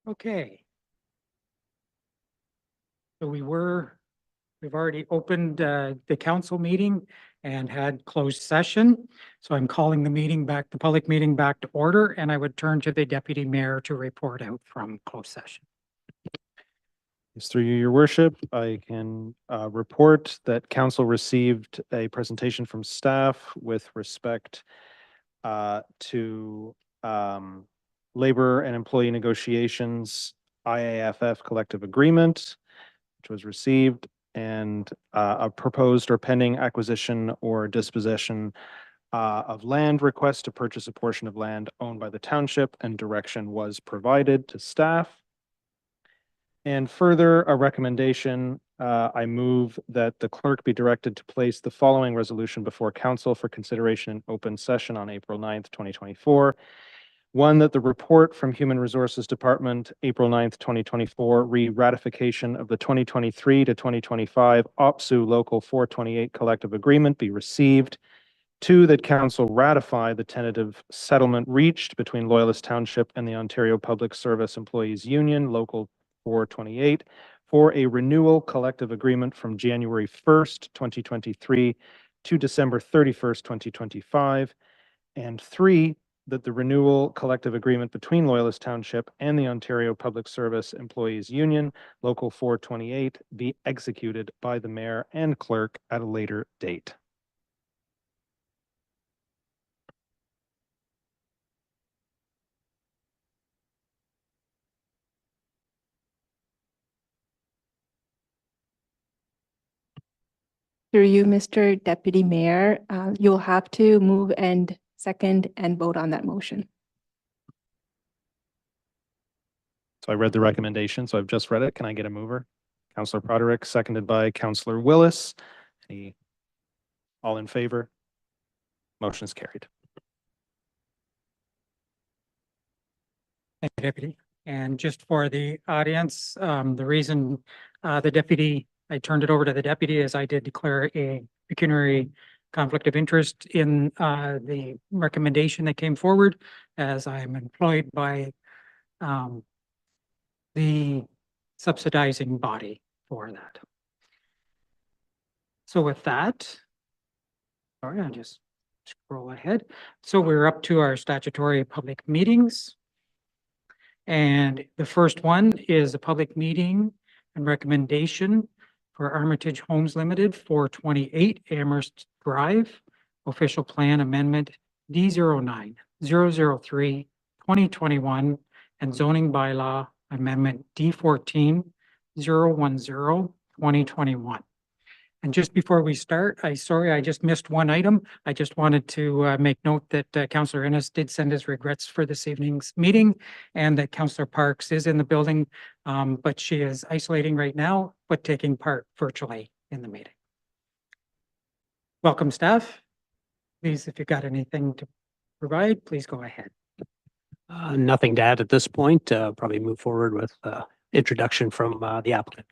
Okay. So we've already opened the council meeting and had closed session. So I'm calling the public meeting back to order, and I would turn to the deputy mayor to report out from closed session. Yes, through you, your worship, I can report that council received a presentation from staff with respect to labor and employee negotiations, IAFF collective agreement, which was received, and a proposed or pending acquisition or dispossession of land request to purchase a portion of land owned by the township, and direction was provided to staff. And further, a recommendation, I move that the clerk be directed to place the following resolution before council for consideration in open session on April 9th, 2024. One, that the report from Human Resources Department, April 9th, 2024, re-ratification of the 2023 to 2025 OPSU Local 428 collective agreement be received. Two, that council ratify the tentative settlement reached between Loyalist Township and the Ontario Public Service Employees Union, Local 428, for a renewal collective agreement from January 1st, 2023 to December 31st, 2025. And three, that the renewal collective agreement between Loyalist Township and the Ontario Public Service Employees Union, Local 428, be executed by the mayor and clerk at a later date. Through you, Mr. Deputy Mayor, you'll have to move and second and vote on that motion. So I read the recommendation, so I've just read it. Can I get a mover? Councillor Broderick, seconded by Councillor Willis. All in favor? Motion is carried. Thank you, Deputy. And just for the audience, the reason I turned it over to the deputy is I did declare a pecuniary conflict of interest in the recommendation that came forward, as I'm employed by the subsidizing body for that. So with that, sorry, I'll just scroll ahead. So we're up to our statutory public meetings. And the first one is a public meeting and recommendation for Armitage Homes Limited, 428 Amherst Drive, official plan amendment D09-003-2021 and zoning bylaw amendment D14-010-2021. And just before we start, I just missed one item. I just wanted to make note that Councillor Ennis did send his regrets for this evening's meeting, and that Councillor Parks is in the building, but she is isolating right now, but taking part virtually in the meeting. Welcome, staff. Please, if you've got anything to provide, please go ahead. Nothing to add at this point. Probably move forward with introduction from the applicant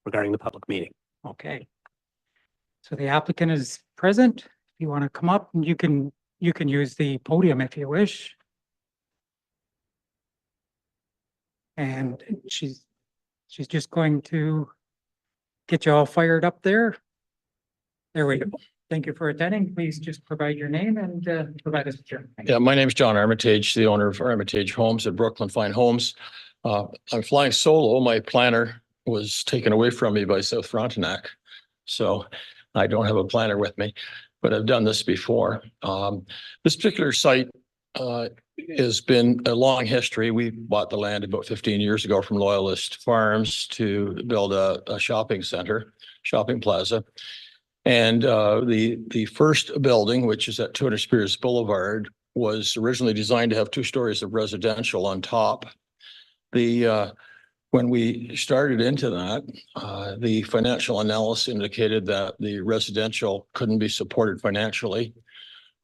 regarding the public meeting. Okay. So the applicant is present. If you want to come up, you can use the podium if you wish. And she's just going to get you all fired up there. There we go. Thank you for attending. Please just provide your name and provide us with your name. Yeah, my name is John Armitage, the owner of Armitage Homes at Brooklyn Fine Homes. I'm flying solo. My planner was taken away from me by South Frontenac, so I don't have a planner with me, but I've done this before. This particular site has been a long history. We bought the land about 15 years ago from Loyalist Farms to build a shopping center, shopping plaza. And the first building, which is at 200 Speers Boulevard, was originally designed to have 2 stories of residential on top. When we started into that, the financial analysis indicated that the residential couldn't be supported financially.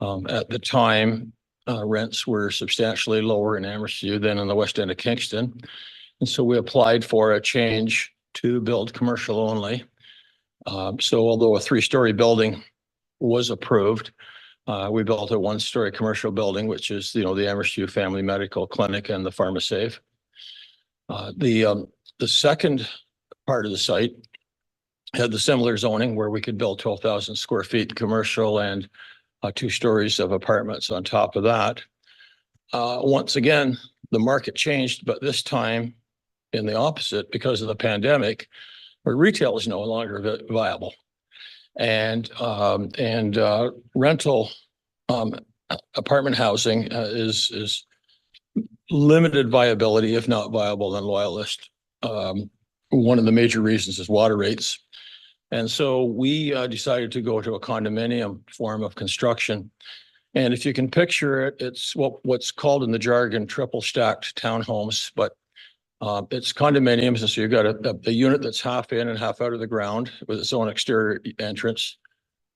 At the time, rents were substantially lower in Amherst than in the west end of Kingston. And so we applied for a change to build commercial only. So although a 3-story building was approved, we built a 1-story commercial building, which is, the Amherst Family Medical Clinic and the PharmaSave. The second part of the site had the similar zoning where we could build 12,000 square feet commercial and 2 stories of apartments on top of that. Once again, the market changed, but this time in the opposite because of the pandemic, where retail is no longer viable. And rental apartment housing is limited viability, if not viable, than Loyalist. One of the major reasons is water rates. And so we decided to go to a condominium form of construction. And if you can picture it, it's what's called in the jargon triple stacked townhomes, but it's condominiums. And so you've got a unit that's half in and half out of the ground with its own exterior entrance,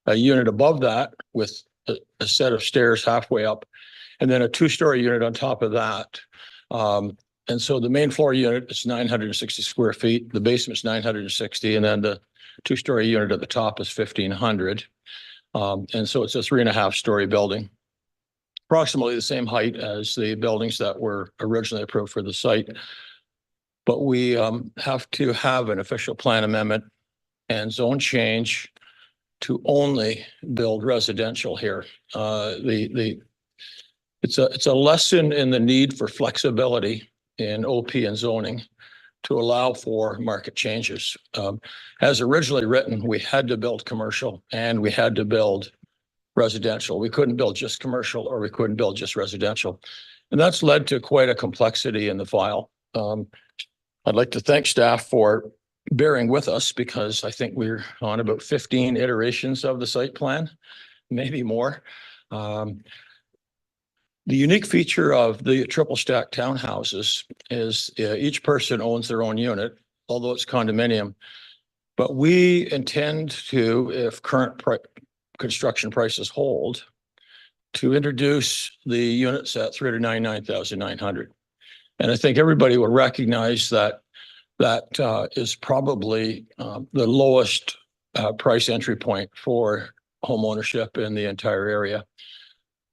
a unit above that with a set of stairs halfway up, and then a 2-story unit on top of that. And so the main floor unit is 960 square feet, the basement's 960, and then the 2-story unit at the top is 1,500. And so it's a 3.5-story building, approximately the same height as the buildings that were originally approved for the site. But we have to have an official plan amendment and zone change to only build residential here. It's a lesson in the need for flexibility in OP and zoning to allow for market changes. As originally written, we had to build commercial and we had to build residential. We couldn't build just commercial or we couldn't build just residential. And that's led to quite a complexity in the file. I'd like to thank staff for bearing with us because I think we're on about 15 iterations of the site plan, maybe more. The unique feature of the triple stack townhouses is each person owns their own unit, although it's condominium. But we intend to, if current construction prices hold, to introduce the units at $399,900. And I think everybody will recognize that is probably the lowest price entry point for home ownership in the entire area.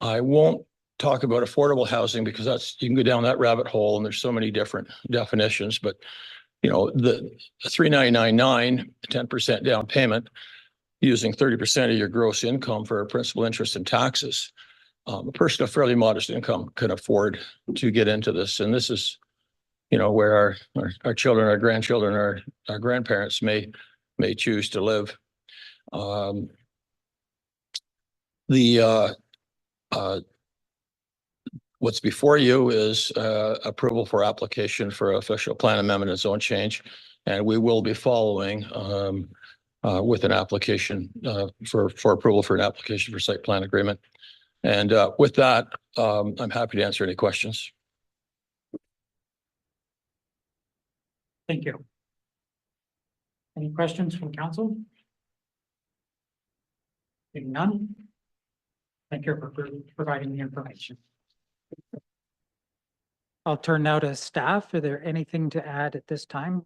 I won't talk about affordable housing because you can go down that rabbit hole and there's so many different definitions, but the 3,999, 10% down payment using 30% of your gross income for principal, interest, and taxes. A person of fairly modest income can afford to get into this. And this is, where our children, our grandchildren, our grandparents may choose to live. What's before you is approval for application for official plan amendment and zone change. And we will be following with an application for approval for an application for site plan agreement. And with that, I'm happy to answer any questions. Thank you. Any questions from council? Seeing none. Thank you for providing the information. I'll turn now to staff. Are there anything to add at this time?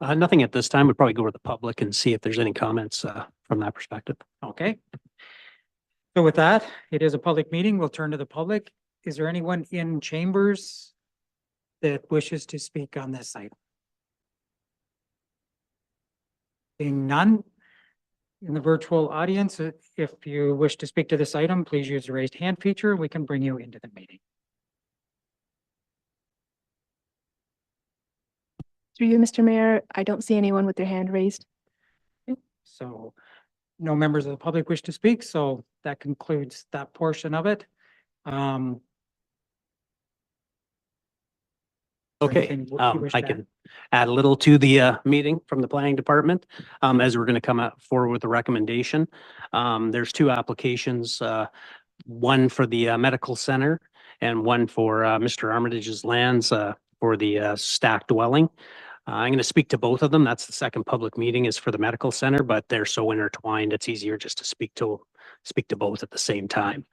Nothing at this time. We'd probably go to the public and see if there's any comments from that perspective. Okay. So with that, it is a public meeting. We'll turn to the public. Is there anyone in chambers that wishes to speak on this item? Seeing none. In the virtual audience, if you wish to speak to this item, please use the raised hand feature. We can bring you into the meeting. Through you, Mr. Mayor, I don't see anyone with their hand raised. So no members of the public wish to speak, so that concludes that portion of it. Okay, anything you wish I to can add a little to the meeting from the planning department as we're going to come forward with a recommendation. There's 2 applications, one for the medical center and one for Mr. Armitage's lands for the stack dwelling. I'm going to speak to both of them. That's the second public meeting is for the medical center, but they're so intertwined, it's easier just to speak to both at the same time.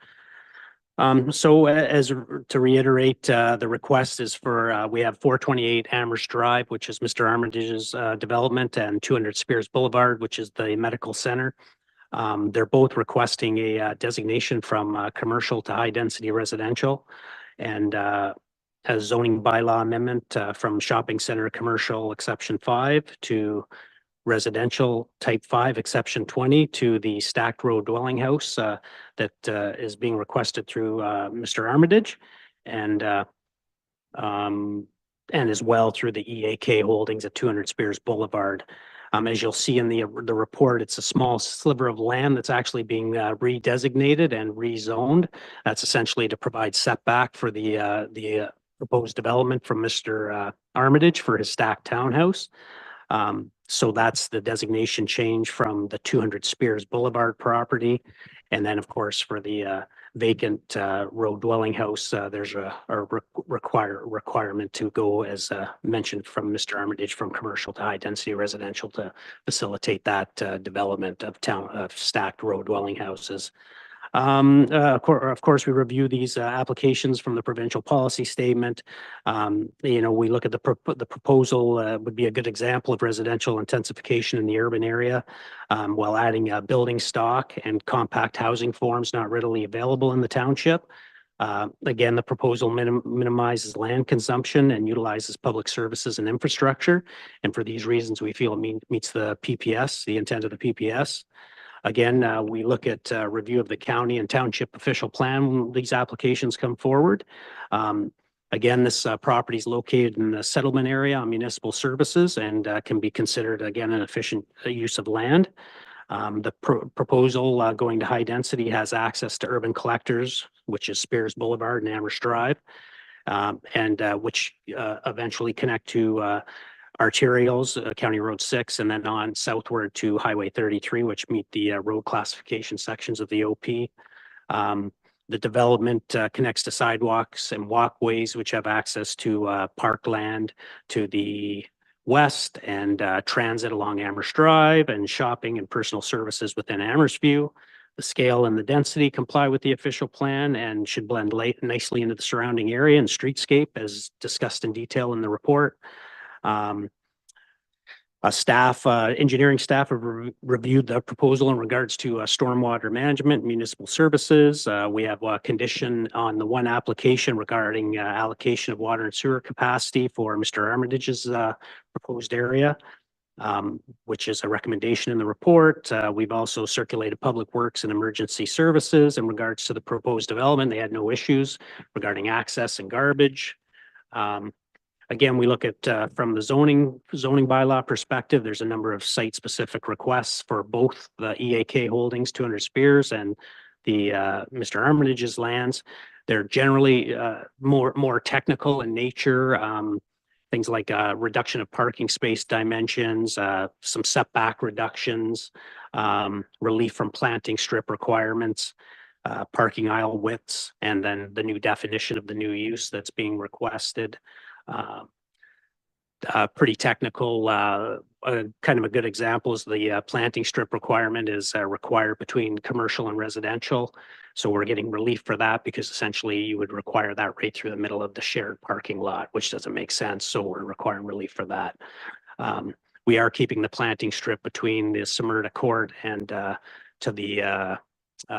So as to reiterate, the request is for, we have 428 Amherst Drive, which is Mr. Armitage's development, and 200 Speers Boulevard, which is the medical center. They're both requesting a designation from commercial to high density residential. And a zoning bylaw amendment from shopping center commercial exception 5 to residential type 5 exception 20 to the stacked row dwelling house that is being requested through Mr. Armitage and as well through the EAK holdings at 200 Speers Boulevard. As you'll see in the report, it's a small sliver of land that's actually being redesignated and rezoned. That's essentially to provide setback for the proposed development from Mr. Armitage for his stacked townhouse. So that's the designation change from the 200 Speers Boulevard property. And then, of course, for the vacant row dwelling house, there's a requirement to go, as mentioned from Mr. Armitage, from commercial to high density residential to facilitate that development of stacked row dwelling houses. Of course, we review these applications from the provincial policy statement. We look at the proposal would be a good example of residential intensification in the urban area while adding building stock and compact housing forms not readily available in the township. Again, the proposal minimizes land consumption and utilizes public services and infrastructure. And for these reasons, we feel it meets the PPS, the intent of the PPS. Again, we look at review of the county and township official plan when these applications come forward. Again, this property is located in the settlement area on municipal services and can be considered, again, an efficient use of land. The proposal going to high density has access to urban collectors, which is Speers Boulevard and Amherst Drive, and which eventually connect to arterials, County Road 6, and then on southward to Highway 33, which meet the road classification sections of the OP. The development connects to sidewalks and walkways, which have access to parkland to the west and transit along Amherst Drive and shopping and personal services within Amherstview. The scale and the density comply with the official plan and should blend nicely into the surrounding area and streetscape as discussed in detail in the report. Engineering staff have reviewed the proposal in regards to stormwater management, municipal services. We have a condition on the one application regarding allocation of water and sewer capacity for Mr. Armitage's proposed area, which is a recommendation in the report. We've also circulated Public Works and Emergency Services in regards to the proposed development. They had no issues regarding access and garbage. Again, we look at from the zoning bylaw perspective, there's a number of site-specific requests for both the EAK holdings, 200 Speers, and the Mr. Armitage's lands. They're generally more technical in nature. Things like reduction of parking space dimensions, some setback reductions, relief from planting strip requirements, parking aisle widths, and then the new definition of the new use that's being requested. Pretty technical, kind of a good example is the planting strip requirement is required between commercial and residential. So we're getting relief for that because essentially you would require that right through the middle of the shared parking lot, which doesn't make sense. So we're requiring relief for that. We are keeping the planting strip between the Smyrna Court and to the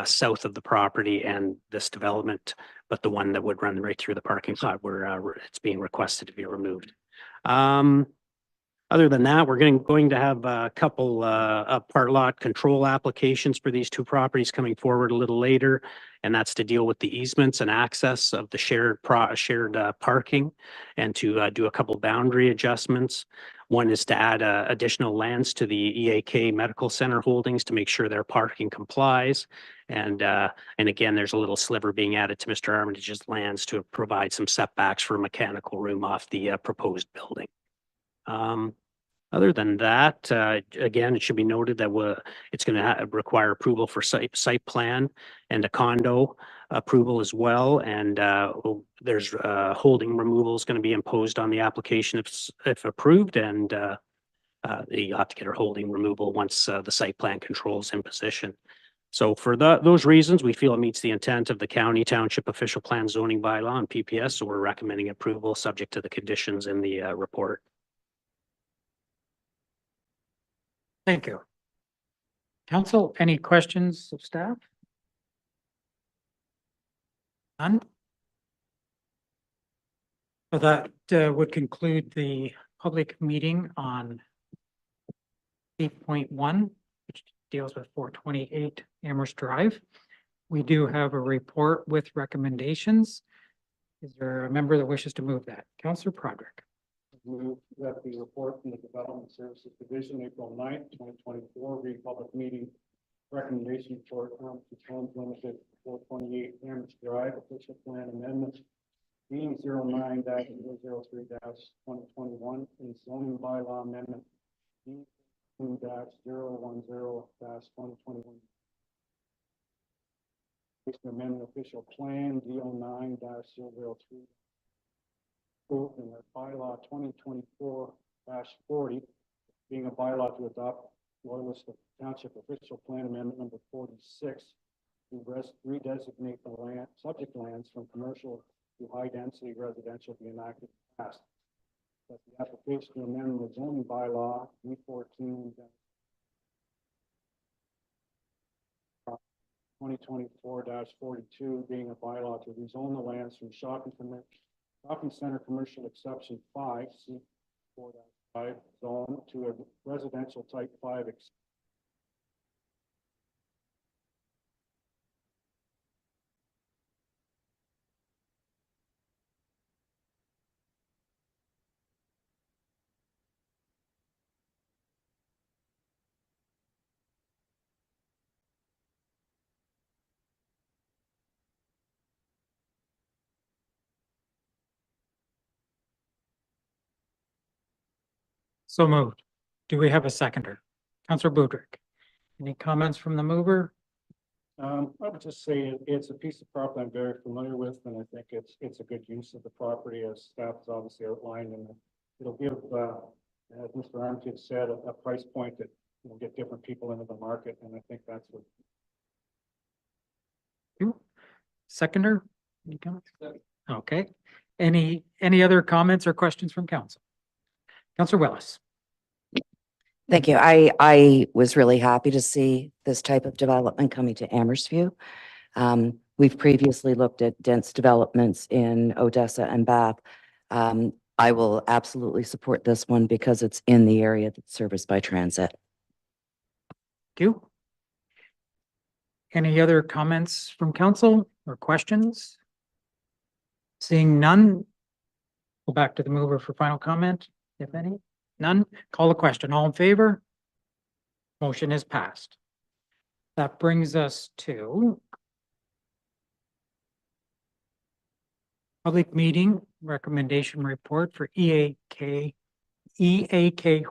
south of the property and this development, but the one that would run right through the parking lot where it's being requested to be removed. Other than that, we're going to have a couple part lot control applications for these two properties coming forward a little later, and that's to deal with the easements and access of the shared parking and to do a couple boundary adjustments. One is to add additional lands to the EAK Medical Center holdings to make sure their parking complies. And again, there's a little sliver being added to Mr. Armitage's lands to provide some setbacks for mechanical room off the proposed building. Other than that, again, it should be noted that it's going to require approval for site plan and a condo approval as well. And there's holding removal is going to be imposed on the application if approved, and you have to get a holding removal once the site plan controls in position. So for those reasons, we feel it meets the intent of the county township official plan zoning bylaw and PPS. So we're recommending approval subject to the conditions in the report. Thank you. Council, any questions of staff? None? So that would conclude the public meeting on 8.1, which deals with 428 Amherst Drive. We do have a report with recommendations. Is there a member that wishes to move that? Councillor Broderick. Move that the report from the Development Services Division, April 9th, 2024, read public meeting recommendation for Armitage Homes Limited, 428 Amherst Drive, official plan amendment being 09-003-2021 and zoning bylaw amendment being 2-010-2021. Amendment official plan D09-003. Approved in the bylaw 2024-40, being a bylaw to adopt Loyalist Township official plan amendment number 46 to redesignate the land, subject lands from commercial to high density residential be enacted passed. That the application to amend the zoning bylaw D14 2024-42 being a bylaw to rezone the lands from shopping center commercial exception 5 C4-5 zone to a residential type 5 So moved. Do we have a seconder? Councillor Budrick. Any comments from the mover? I would just say it's a piece of property I'm very familiar with, and I think it's a good use of the property as staff has obviously outlined, and it'll give, as Mr. Armitage said, a price point that will get different people into the market, and I think that's what. You? Seconder? Any comments? Okay. Any other comments or questions from council? Councillor Willis. Thank you. I was really happy to see this type of development coming to Amherst. We've previously looked at dense developments in Odessa and Bath. I will absolutely support this one because it's in the area that's serviced by transit. Thank you. Any other comments from council or questions? Seeing none, go back to the mover for final comment, if any. None, call the question. All in favor? Motion is passed. That brings us to public meeting recommendation report for EAK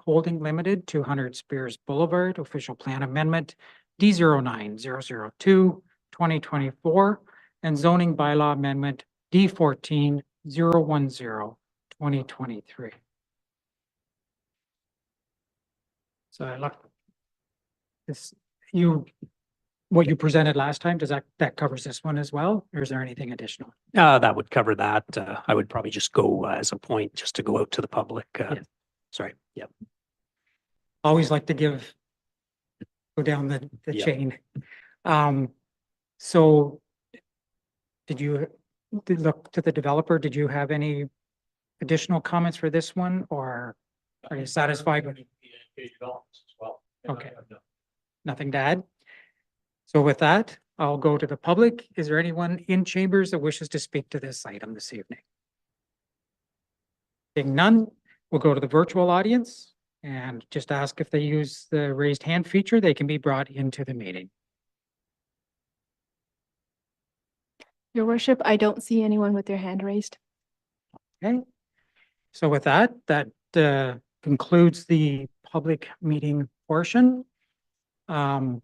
Holding Limited, 200 Speers Boulevard, official plan amendment D09-002, 2024, and zoning bylaw amendment D14-010, 2023. So I look, this, what you presented last time, does that covers this one as well? Or is there anything additional? That would cover that. I would probably just go as a point just to go out to the public. Yes. Sorry. Yep. Always like to go down the Yeah. chain. So did you look to the developer? Did you have any additional comments for this one, or are you satisfied with? Okay. Nothing to add? So with that, I'll go to the public. Is there anyone in chambers that wishes to speak to this item this evening? Seeing none, we'll go to the virtual audience and just ask if they use the raised hand feature, they can be brought into the meeting. Your worship, I don't see anyone with their hand raised. Okay. So with that concludes the public meeting portion. Staff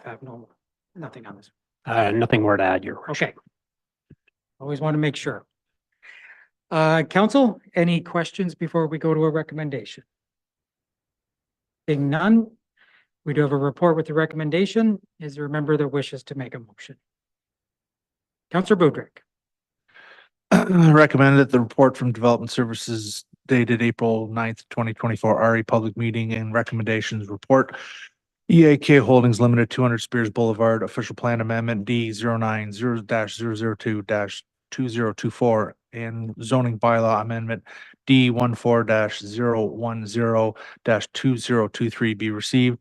have nothing on this. Nothing more to add, Your Worship. Okay. Always want to make sure. Council, any questions before we go to a recommendation? Being none, we do have a report with the recommendation. Is there a member that wishes to make a motion? Councillor Budrick. Recommend that the report from Development Services dated April 9th, 2024, RE Public Meeting and Recommendations Report. EAK Holdings Limited, 200 Speers Boulevard, Official Plan Amendment D09-002-2024 and zoning bylaw amendment D 14-010-2023 be received.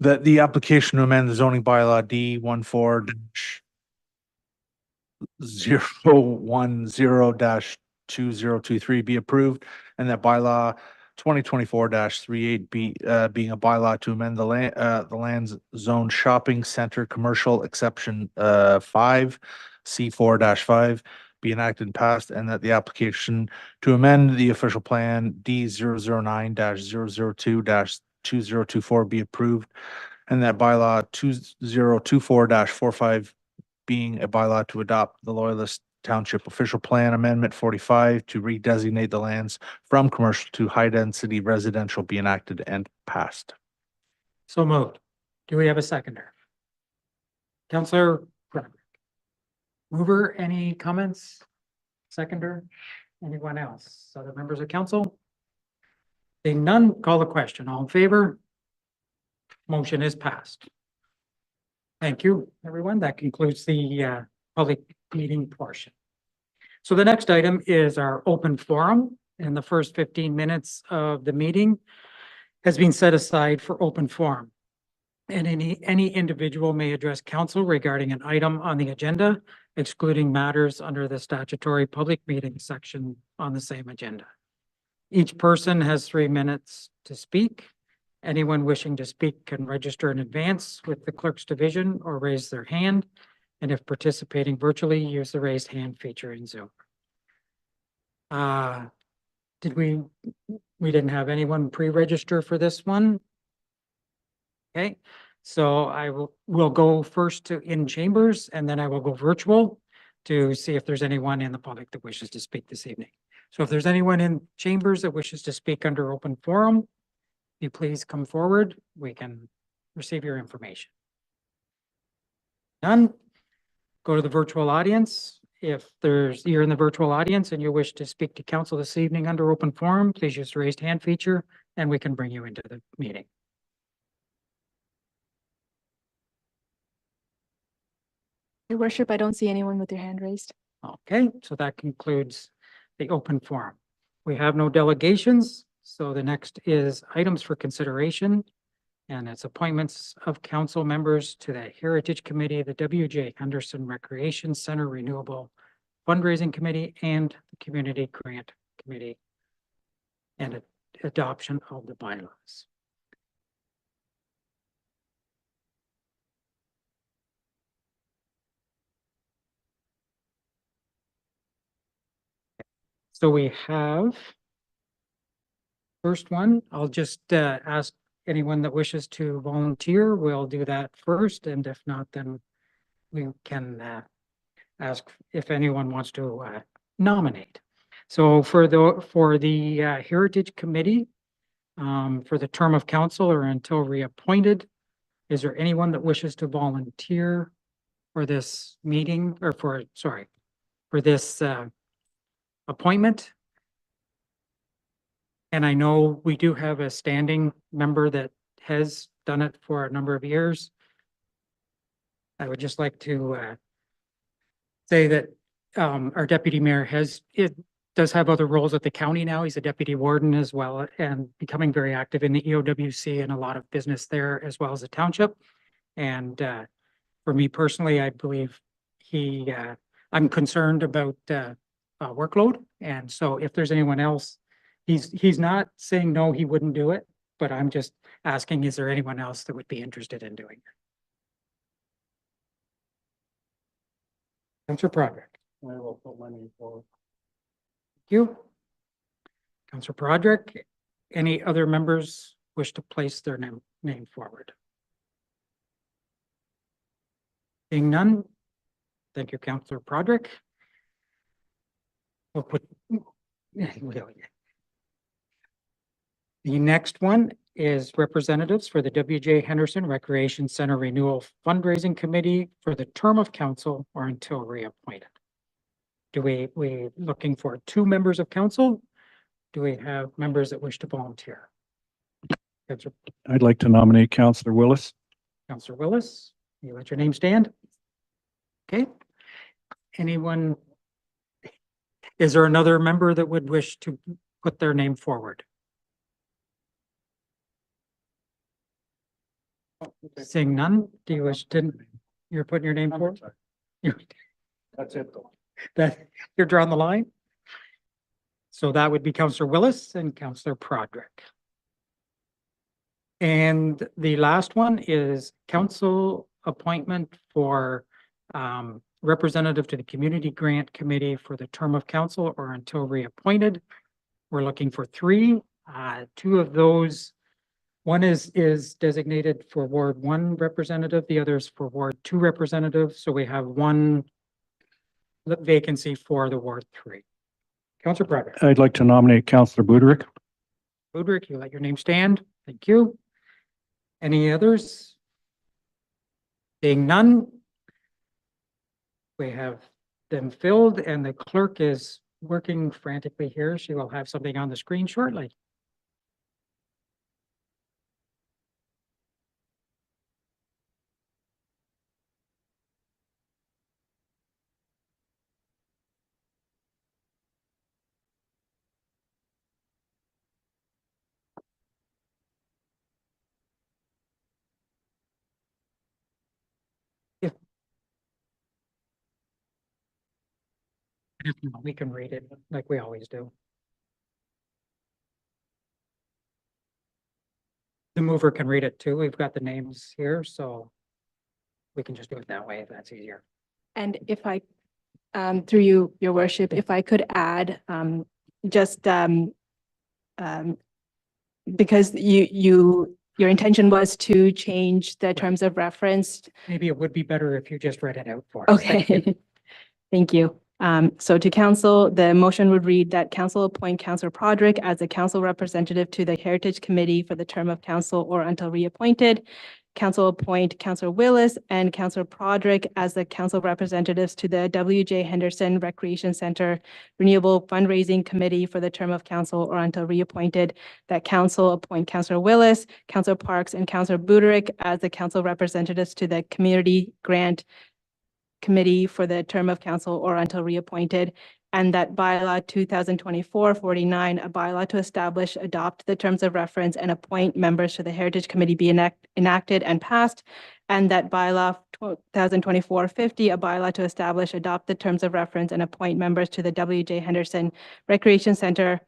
That the application to amend the zoning bylaw D 14-010-2023 be approved, and that bylaw 2024-38 be being a bylaw to amend the land's zone shopping center commercial exception 5 C4-5 be enacted and passed, and that the application to amend the official plan D 009-002-2024 be approved, and that bylaw 2024-45 being a bylaw to adopt the Loyalist Township Official Plan Amendment 45 to redesignate the lands from commercial to high-density residential be enacted and passed. So moved. Do we have a seconder? Counselor Broderick. Mover, any comments? Seconder? Anyone else? Other members of council? Being none, call the question. All in favor? Motion is passed. Thank you, everyone. That concludes the public meeting portion. So the next item is our open forum, and the first 15 minutes of the meeting has been set aside for open forum. And any individual may address council regarding an item on the agenda, excluding matters under the statutory public meeting section on the same agenda. Each person has 3 minutes to speak. Anyone wishing to speak can register in advance with the clerk's division or raise their hand. And if participating virtually, use the raised hand feature in Zoom. We didn't have anyone pre-register for this one. Okay, so we'll go first to in chambers, and then I will go virtual to see if there's anyone in the public that wishes to speak this evening. So if there's anyone in chambers that wishes to speak under open forum, you please come forward. We can receive your information. None. Go to the virtual audience. If you're in the virtual audience and you wish to speak to council this evening under open forum, please use the raised hand feature and we can bring you into the meeting. Your worship, I don't see anyone with their hand raised. Okay, so that concludes the open forum. We have no delegations. So the next is items for consideration, and it's appointments of council members to the Heritage Committee, the W.J. Henderson Recreation Center Renewable Fundraising Committee, and the Community Grant Committee, and adoption of the bylaws. So we have first one, I'll just ask anyone that wishes to volunteer, we'll do that first, and if not, then we can ask if anyone wants to nominate. So for the Heritage Committee, for the term of council or until reappointed, is there anyone that wishes to volunteer for this meeting or for this appointment? And I know we do have a standing member that has done it for a number of years. I would just like to say that our deputy mayor does have other roles at the county now. He's a deputy warden as well, and becoming very active in the EOWC and a lot of business there as well as the township. And for me personally, I believe I'm concerned about workload. And so if there's anyone else, he's not saying no, he wouldn't do it, but I'm just asking, is there anyone else that would be interested in doing it? Councillor Broderick. I will put my name forward. Thank you. Councillor Broderick, any other members wish to place their name forward? Seeing none, thank you, Councillor Broderick. We'll put, the next one is representatives for the W.J. Henderson Recreation Center Renewal Fundraising Committee for the term of council or until reappointed. Do we looking for 2 members of council? Do we have members that wish to volunteer? I'd like to nominate Councillor Willis. Councillor Willis, you let your name stand? Okay. Anyone? Is there another member that would wish to put their name forward? Seeing none, do you wish to, you're putting your name forward? You're- That's it though. That, you're drawing the line? So that would be Counselor Willis and Counselor Prodrick. And the last one is council appointment for representative to the Community Grant Committee for the term of council or until reappointed. We're looking for three. Two of those, one is designated for Ward 1 representative, the other is for Ward 2 representative. So we have one vacancy for the Ward 3. Counselor Prodrick. I'd like to nominate Counselor Buderick. Buderick, you let your name stand. Thank you. Any others? Seeing none. We have them filled and the clerk is working frantically here. She will have something on the screen shortly. If not, we can read it like we always do. The mover can read it too. We've got the names here, so we can just do it that way if that's easier. And if I, through you, your worship, if I could add, just, because your intention was to change the terms of reference. Maybe it would be better if you just read it out for us. Thank you. Okay, thank you. So to council, the motion would read that council appoint Councillor Prodrick as a council representative to the Heritage Committee for the term of council or until reappointed. Council appoint Councillor Willis and Councillor Prodrick as the council representatives to the W.J. Henderson Recreation Center Renewable Fundraising Committee for the term of council or until reappointed. That council appoint Councillor Willis, Councillor Parks, and Councillor Buderick as the council representatives to the Community Grant Committee for the term of council or until reappointed, and that bylaw 2024-49, a bylaw to establish, adopt the terms of reference and appoint members to the Heritage Committee be enacted and passed, and that bylaw 2024-50, a bylaw to establish, adopt the terms of reference and appoint members to the W.J. Henderson Recreation Center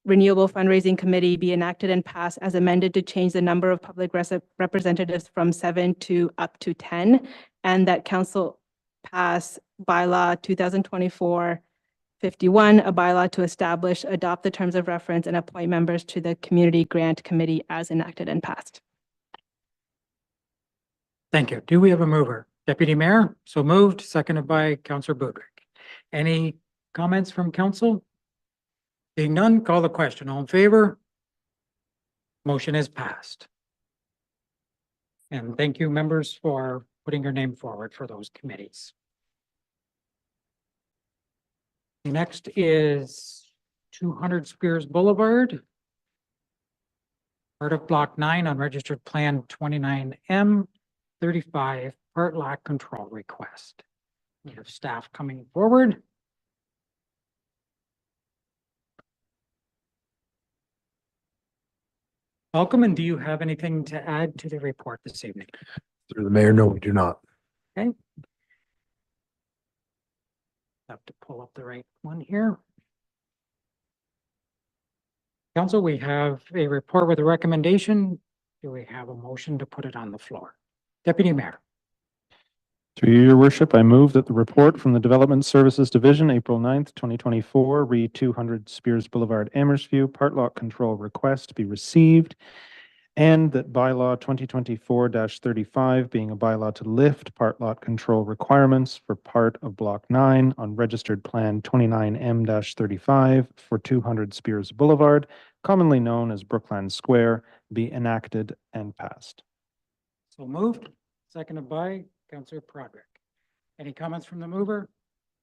Renewable Fundraising Committee be enacted and passed as amended to change the number of public representatives from 7 to up to 10, and that council pass bylaw 2024-51, a bylaw to establish, adopt the terms of reference and appoint members to the Community Grant Committee as enacted and passed. Thank you. Do we have a mover? Deputy Mayor, so moved, seconded by Councillor Buderick. Any comments from council? Being none, call the question. All in favor? Motion is passed. And thank you, members, for putting your name forward for those committees. Next is 200 Speers Boulevard, part of Block 9 on Registered Plan 29M 35, part lot control request. We have staff coming forward. Welcome, and do you have anything to add to the report this evening? Through the mayor, no, we do not. Have to pull up the right one here. Council, we have a report with a recommendation. Do we have a motion to put it on the floor? Deputy Mayor. Through you, your worship, I move that the report from the Development Services Division, April 9th, 2024, re 200 Speers Boulevard, Amherst, part lot control request be received, and that bylaw 2024-35, being a bylaw to lift part lot control requirements for part of Block 9 on Registered Plan 29M-35 for 200 Speers Boulevard, commonly known as Brookland Square, be enacted and passed. So moved, seconded by Councillor Prodrick. Any comments from the mover?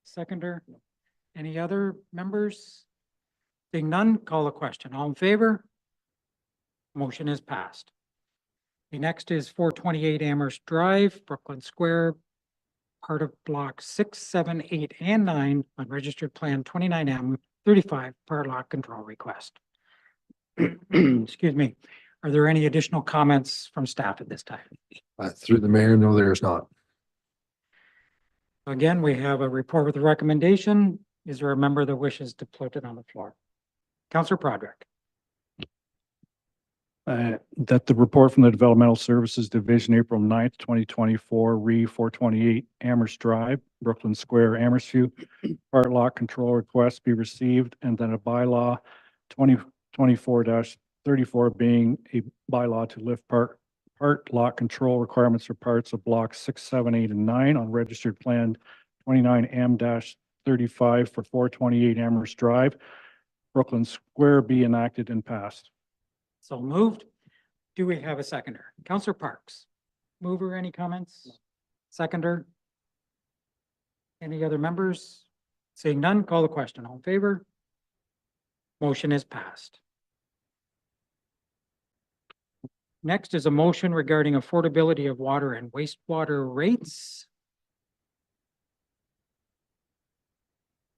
Seconder? Any other members? Seeing none, call the question. All in favor? Motion is passed. The next is 428 Amherst Drive, Brooklyn Square, part of block 6, 7, 8, and 9 on registered plan 29M 35 power lot control request. Excuse me. Are there any additional comments from staff at this time? Through the mayor, no, there is not. Again, we have a report with a recommendation. Is there a member that wishes to put it on the floor? Councillor Broderick. That the report from the Developmental Services Division, April 9th, 2024, re 428 Amherst Drive, Brooklyn Square, Amherstview, part lot control request be received, and then a bylaw 2024-34 being a bylaw to lift part lot control requirements for parts of blocks 6, 7, 8, and 9 on registered plan 29M-35 for 428 Amherst Drive, Brooklyn Square be enacted and passed. So moved. Do we have a seconder? Councillor Parks. Mover, any comments? Seconder? Any other members? Seeing none, call the question. All in favor? Motion is passed. Next is a motion regarding affordability of water and wastewater rates.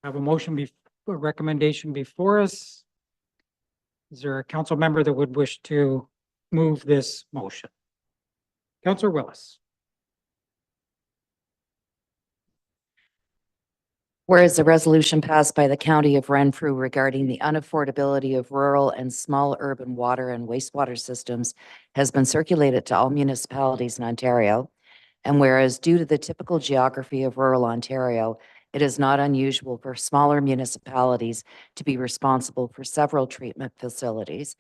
Have a motion, a recommendation before us. Is there a council member that would wish to move this motion? Councillor Willis. Whereas the resolution passed by the County of Renfrew regarding the unaffordability of rural and small urban water and wastewater systems has been circulated to all municipalities in Ontario. And whereas due to the typical geography of rural Ontario, it is not unusual for smaller municipalities to be responsible for several treatment facilities.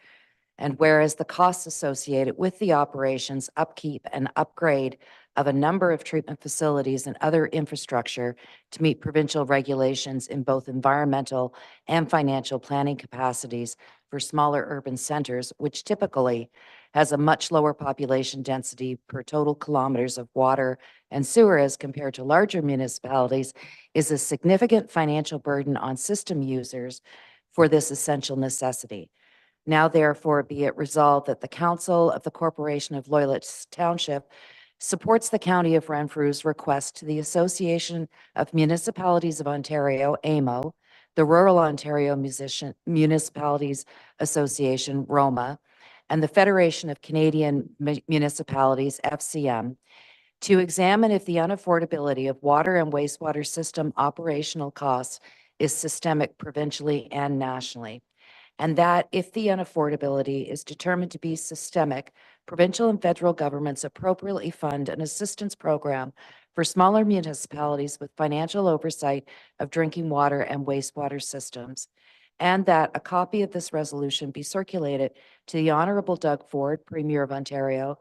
And whereas the costs associated with the operations, upkeep, and upgrade of a number of treatment facilities and other infrastructure to meet provincial regulations in both environmental and financial planning capacities for smaller urban centers, which typically has a much lower population density per total kilometers of water and sewer as compared to larger municipalities, is a significant financial burden on system users for this essential necessity. Now, therefore, be it resolved that the Council of the Corporation of Loyalist Township supports the County of Renfrew's request to the Association of Municipalities of Ontario, AMO, the Rural Ontario Municipalities Association, ROMA, and the Federation of Canadian Municipalities, FCM, to examine if the unaffordability of water and wastewater system operational costs is systemic provincially and nationally. And that if the unaffordability is determined to be systemic, provincial and federal governments appropriately fund an assistance program for smaller municipalities with financial oversight of drinking water and wastewater systems. And that a copy of this resolution be circulated to the Honorable Doug Ford, Premier of Ontario,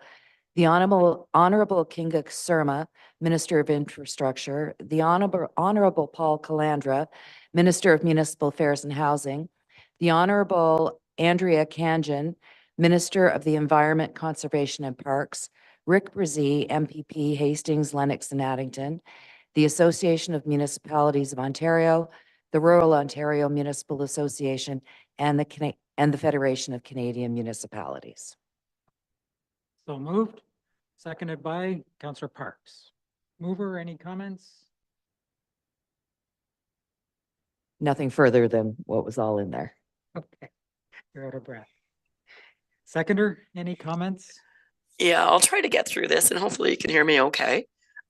the Honorable Kinga Surma, Minister of Infrastructure, the Honorable Paul Calandra, Minister of Municipal Affairs and Housing, the Honorable Andrea Kanjan, Minister of the Environment, Conservation and Parks, Rick Brzee, MPP, Hastings, Lennox and Addington, the Association of Municipalities of Ontario, the Rural Ontario Municipal Association, and the Federation of Canadian Municipalities. So moved. Seconded by Councillor Parks. Mover, any comments? Nothing further than what was all in there. Okay, you're out of breath. Seconder, any comments? Yeah, I'll try to get through this and hopefully you can hear me okay.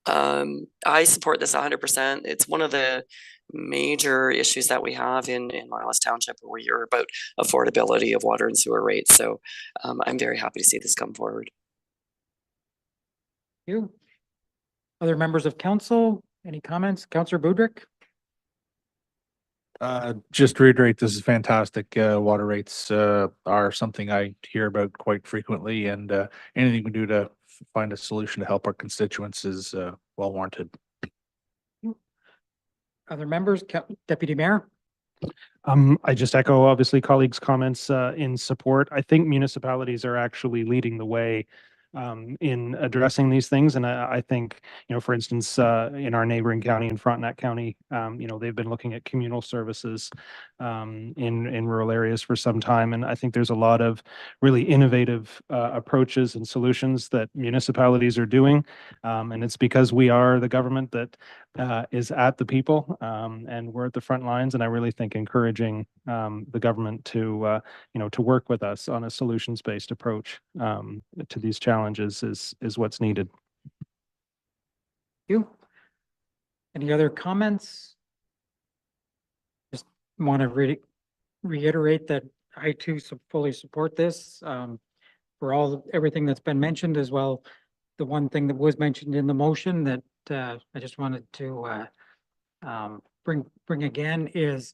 I support this 100%. It's one of the major issues that we have in Loyalist Township, where we hear about affordability of water and sewer rates. So I'm very happy to see this come forward. Thank you. Other members of council, any comments? Councillor Budrick? Just to reiterate, this is fantastic. Water rates are something I hear about quite frequently, and anything we do to find a solution to help our constituents is well warranted. Other members, Deputy Mayor? I just echo, obviously, colleagues' comments in support. I think municipalities are actually leading the way in addressing these things. And I think, for instance, in our neighboring county, in Frontenac County, they've been looking at communal services in rural areas for some time. And I think there's a lot of really innovative approaches and solutions that municipalities are doing. And it's because we are the government that is at the people, and we're at the front lines. And I really think encouraging the government to work with us on a solutions-based approach to these challenges is what's needed. You? Any other comments? Just want to reiterate that I too fully support this for everything that's been mentioned as well. The one thing that was mentioned in the motion that I just wanted to bring again is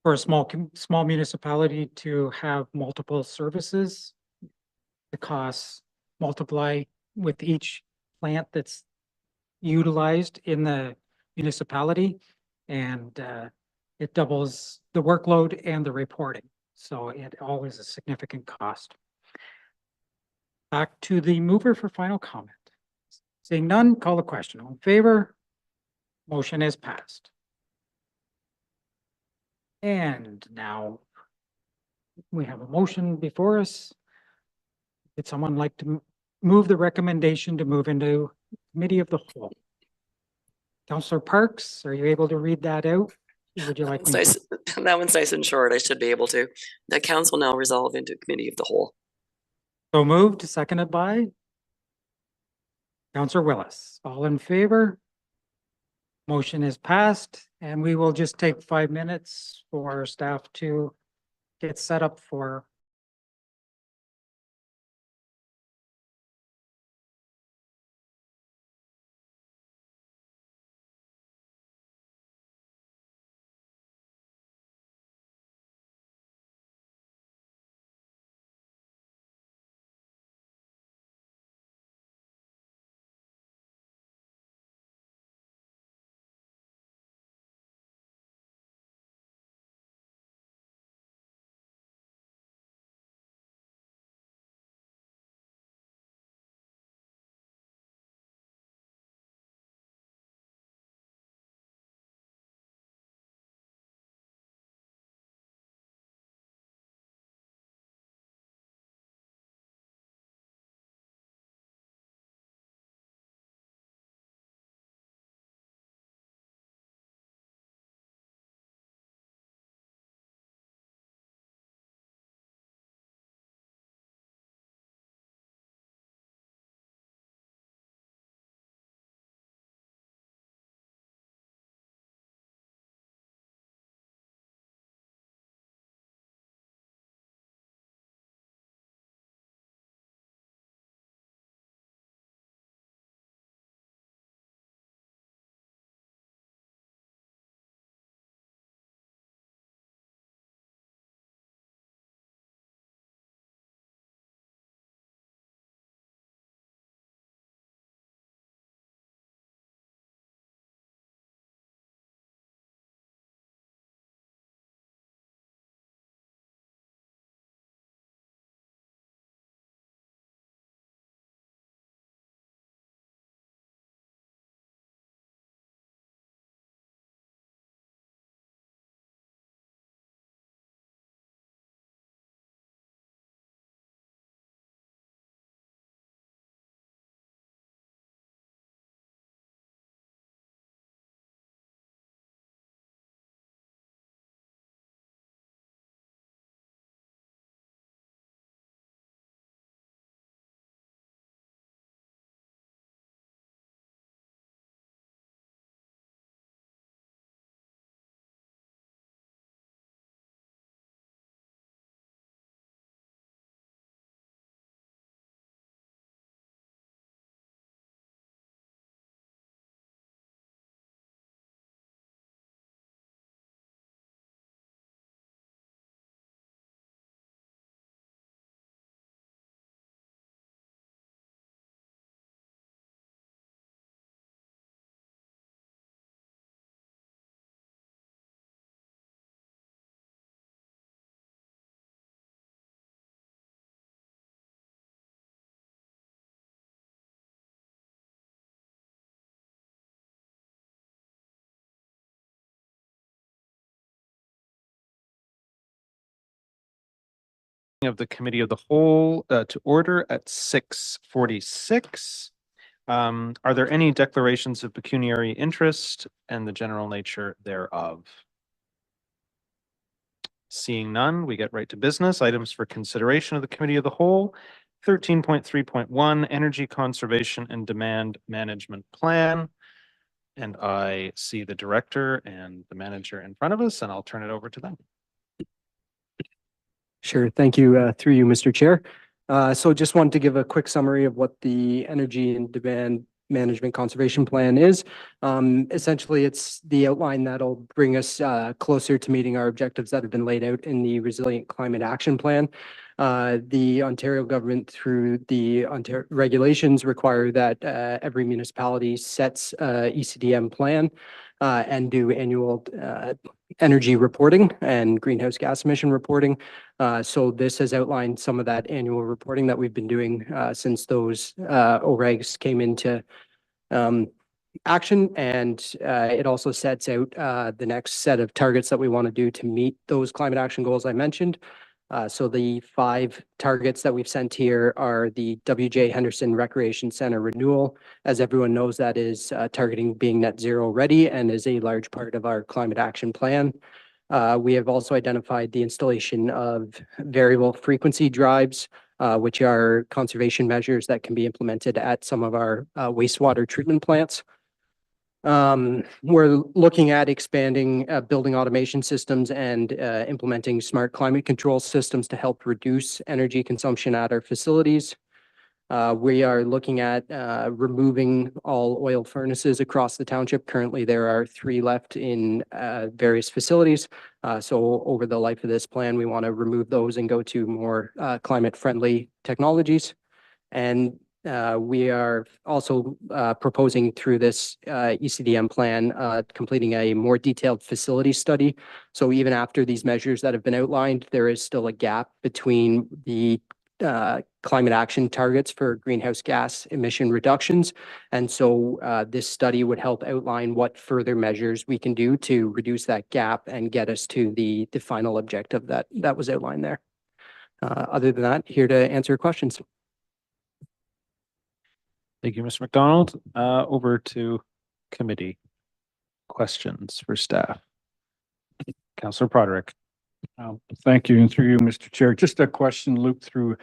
for a small municipality to have multiple services, the costs multiply with each plant that's utilized in the municipality, and it doubles the workload and the reporting. So it always a significant cost. Back to the mover for final comment. Seeing none, call the question. All in favor? Motion is passed. And now we have a motion before us. Would someone like to move the recommendation to move into committee of the whole? Councillor Parks, are you able to read that out? Or would you like me? Nice. That one's nice and short. I should be able to. The council now resolve into committee of the whole. So moved, seconded by Councillor Willis. All in favor? Motion is passed, and we will just take 5 minutes for staff to get set up for of the Committee of the Whole to order at 6:46. Are there any declarations of pecuniary interest and the general nature thereof? Seeing none, we get right to business. Items for consideration of the Committee of the Whole. 13.3.1 Energy Conservation and Demand Management Plan. And I see the director and the manager in front of us, and I'll turn it over to them. Sure. Thank you, through you, Mr. Chair. So just wanted to give a quick summary of what the Energy and Demand Management Conservation Plan is. Essentially, it's the outline that'll bring us closer to meeting our objectives that have been laid out in the Resilient Climate Action Plan. The Ontario government, through the Ontario regulations, require that every municipality sets ECDM plan and do annual energy reporting and greenhouse gas emission reporting. So this has outlined some of that annual reporting that we've been doing since those OREGs came into action. And it also sets out the next set of targets that we want to do to meet those climate action goals I mentioned. So the 5 targets that we've sent here are the W.J. Henderson Recreation Center renewal. As everyone knows, that is targeting being net zero ready and is a large part of our climate action plan. We have also identified the installation of variable frequency drives, which are conservation measures that can be implemented at some of our wastewater treatment plants. We're looking at expanding building automation systems and implementing smart climate control systems to help reduce energy consumption at our facilities. We are looking at removing all oil furnaces across the township. Currently, there are 3 left in various facilities. So over the life of this plan, we want to remove those and go to more climate-friendly technologies. And we are also proposing through this ECDM plan, completing a more detailed facility study. So even after these measures that have been outlined, there is still a gap between the climate action targets for greenhouse gas emission reductions. And so this study would help outline what further measures we can do to reduce that gap and get us to the final objective that was outlined there. Other than that, here to answer questions. Thank you, Mr. McDonald. Over to committee questions for staff. Councillor Broderick. Thank you. And through you, Mr. Chair, just a question looped through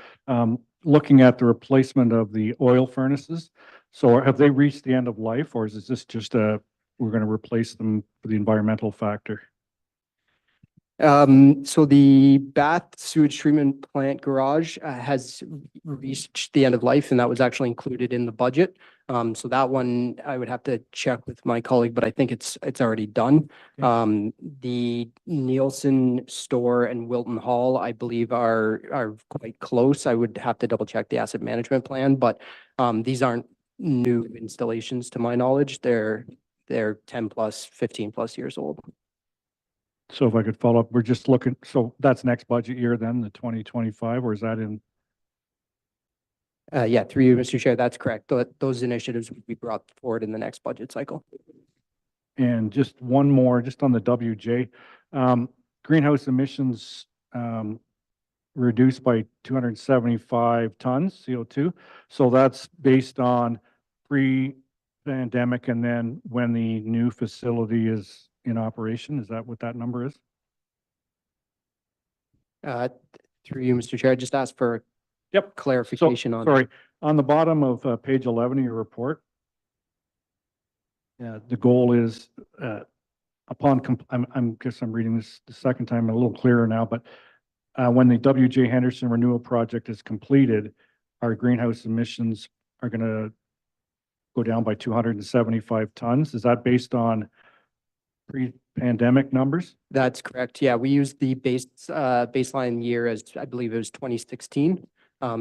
looking at the replacement of the oil furnaces. So have they reached the end of life, or is this just we're going to replace them for the environmental factor? So the Bath Sewage Treatment Plant garage has reached the end of life, and that was actually included in the budget. So that one I would have to check with my colleague, but I think it's already done. The Nielsen store and Wilton Hall, I believe, are quite close. I would have to double check the asset management plan, but these aren't new installations to my knowledge. They're 10 plus, 15 plus years old. So if I could follow up, we're just looking, so that's next budget year then, the 2025, or is that in? Yeah, through you, Mr. Chair, that's correct. Those initiatives would be brought forward in the next budget cycle. And just one more, just on the WJ, greenhouse emissions reduced by 275 tons CO2. So that's based on pre-pandemic and then when the new facility is in operation. Is that what that number is? Through you, Mr. Chair, I just asked for clarification on. Sorry, on the bottom of page 11 of your report, the goal is upon, I'm guess I'm reading this the second time a little clearer now, but when the W.J. Henderson renewal project is completed, our greenhouse emissions are going to go down by 275 tons. Is that based on pre-pandemic numbers? That's correct. Yeah, we used the baseline year as I believe it was 2016.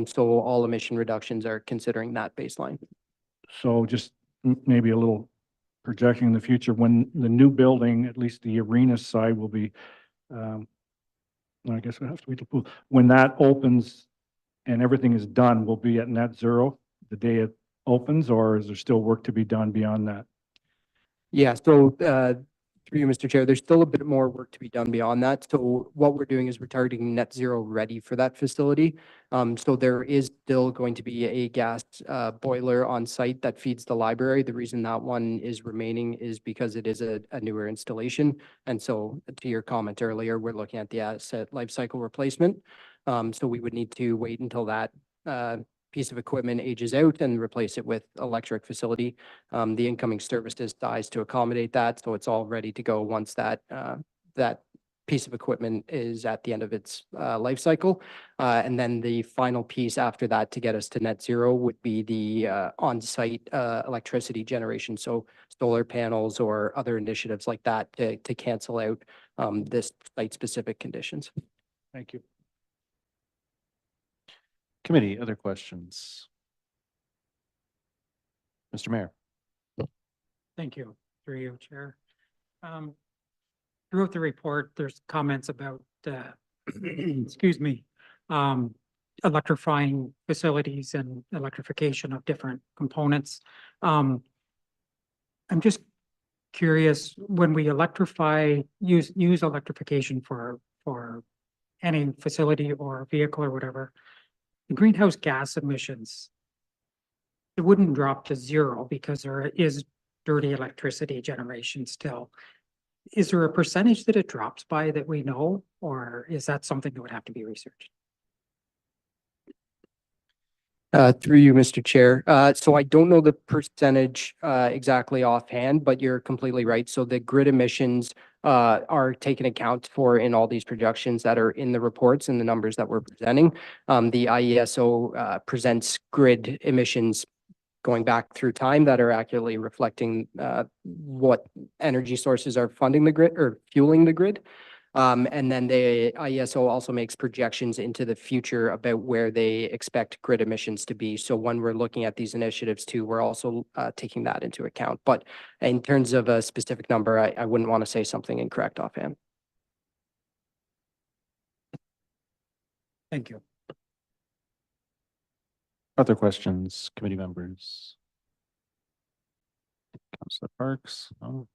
So all emission reductions are considering that baseline. So just maybe a little projecting in the future when the new building, at least the arena side, will be. I guess we have to wait till when that opens and everything is done. We'll be at net zero the day it opens, or is there still work to be done beyond that? Yeah. So Through you, Mr. Chair, there's still a bit more work to be done beyond that. So what we're doing is we're targeting net zero ready for that facility. So there is still going to be a gas boiler on site that feeds the library. The reason that one is remaining is because it is a newer installation. And so to your comment earlier, we're looking at the asset life cycle replacement. So we would need to wait until that piece of equipment ages out and replace it with electric facility. The incoming service is sized to accommodate that, so it's all ready to go once that that piece of equipment is at the end of its life cycle. And then the final piece after that to get us to net zero would be the on-site electricity generation. So solar panels or other initiatives like that to cancel out this site-specific conditions. Thank you. Committee, other questions? Mr. Mayor. Thank you, through you, Chair. Throughout the report, there's comments about, excuse me, electrifying facilities and electrification of different components. I'm just curious, when we electrify, use electrification for any facility or vehicle or whatever, the greenhouse gas emissions, it wouldn't drop to zero because there is dirty electricity generation still. Is there a percentage that it drops by that we know, or is that something that would have to be researched? Through you, Mr. Chair. So I don't know the percentage exactly offhand, but you're completely right. So the grid emissions are taken account for in all these projections that are in the reports and the numbers that we're presenting. The IESO presents grid emissions going back through time that are accurately reflecting what energy sources are funding the grid or fueling the grid. And then the IESO also makes projections into the future about where they expect grid emissions to be. So when we're looking at these initiatives too, we're also taking that into account. But in terms of a specific number, I wouldn't want to say something incorrect offhand. Thank you. Other questions, committee members? Councillor Parks? No.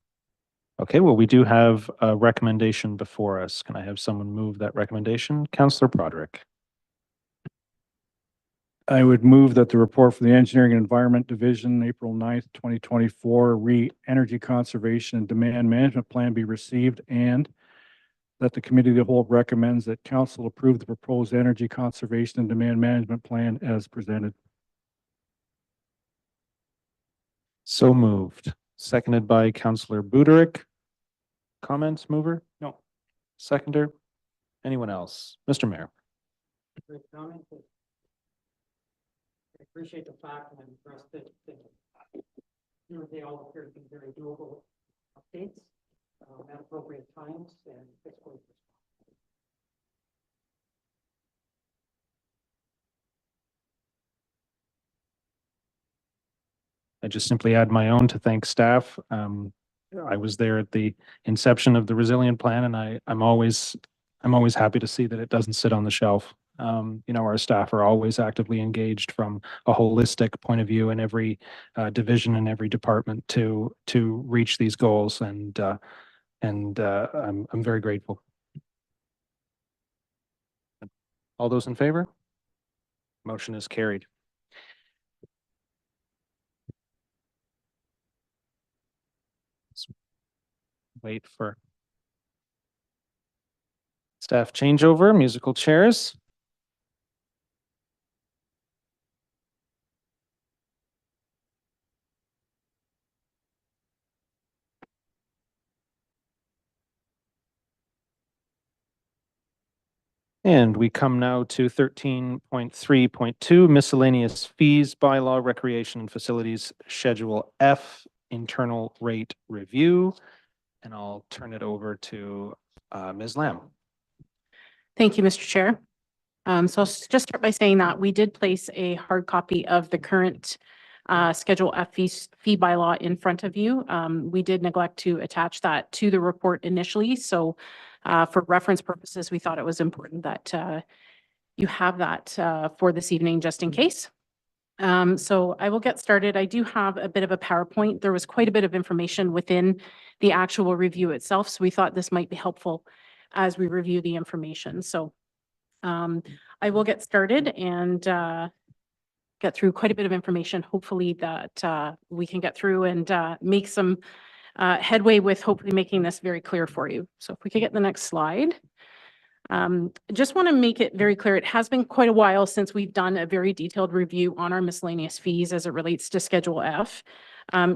Okay, well, we do have a recommendation before us. Can I have someone move that recommendation? Councillor Broderick. I would move that the report from the Engineering and Environment Division, April 9th, 2024, Energy Conservation and Demand Management Plan be received, and that the Committee of the Whole recommends that Council approve the proposed Energy Conservation and Demand Management Plan as presented. So moved. Seconded by Councillor Buderick. Comments, mover? No. Seconder? Anyone else? Mr. Mayor. Great comment. I appreciate the fact and I'm impressed that they all appear to be very doable updates at appropriate times and fiscally. I just simply add my own to thank staff. I was there at the inception of the resilient plan, and I'm always happy to see that it doesn't sit on the shelf. Our staff are always actively engaged from a holistic point of view in every division and every department to reach these goals, and I'm very grateful. All those in favor? Motion is carried. Wait for staff changeover, musical chairs. And we come now to 13.3.2 miscellaneous fees bylaw, recreation and facilities, schedule F, internal rate review. And I'll turn it over to Ms. Lamb. Thank you, Mr. Chair. So I'll just start by saying that we did place a hard copy of the current Schedule F fee bylaw in front of you. We did neglect to attach that to the report initially. So for reference purposes, we thought it was important that you have that for this evening just in case. So I will get started. I do have a bit of a PowerPoint. There was quite a bit of information within the actual review itself, so we thought this might be helpful as we review the information. So I will get started and get through quite a bit of information, hopefully that we can get through and make some headway with hopefully making this very clear for you. So if we could get the next slide. Just want to make it very clear, it has been quite a while since we've done a very detailed review on our miscellaneous fees as it relates to Schedule F.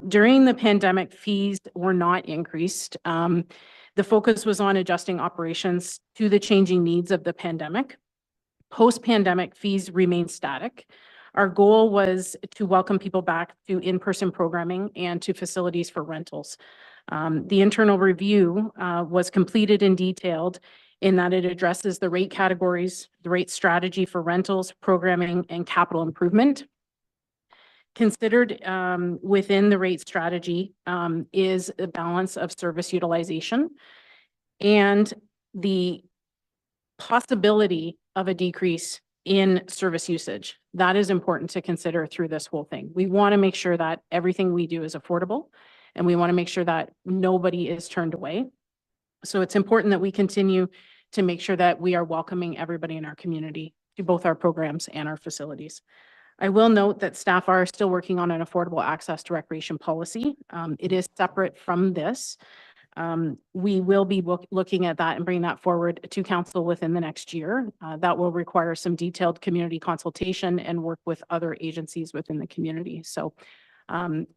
During the pandemic, fees were not increased. The focus was on adjusting operations to the changing needs of the pandemic. Post-pandemic, fees remain static. Our goal was to welcome people back to in-person programming and to facilities for rentals. The internal review was completed and detailed in that it addresses the rate categories, the rate strategy for rentals, programming, and capital improvement. Considered within the rate strategy is a balance of service utilization and the possibility of a decrease in service usage. That is important to consider through this whole thing. We want to make sure that everything we do is affordable, and we want to make sure that nobody is turned away. So it's important that we continue to make sure that we are welcoming everybody in our community to both our programs and our facilities. I will note that staff are still working on an affordable access to recreation policy. It is separate from this. We will be looking at that and bring that forward to council within the next year. That will require some detailed community consultation and work with other agencies within the community. So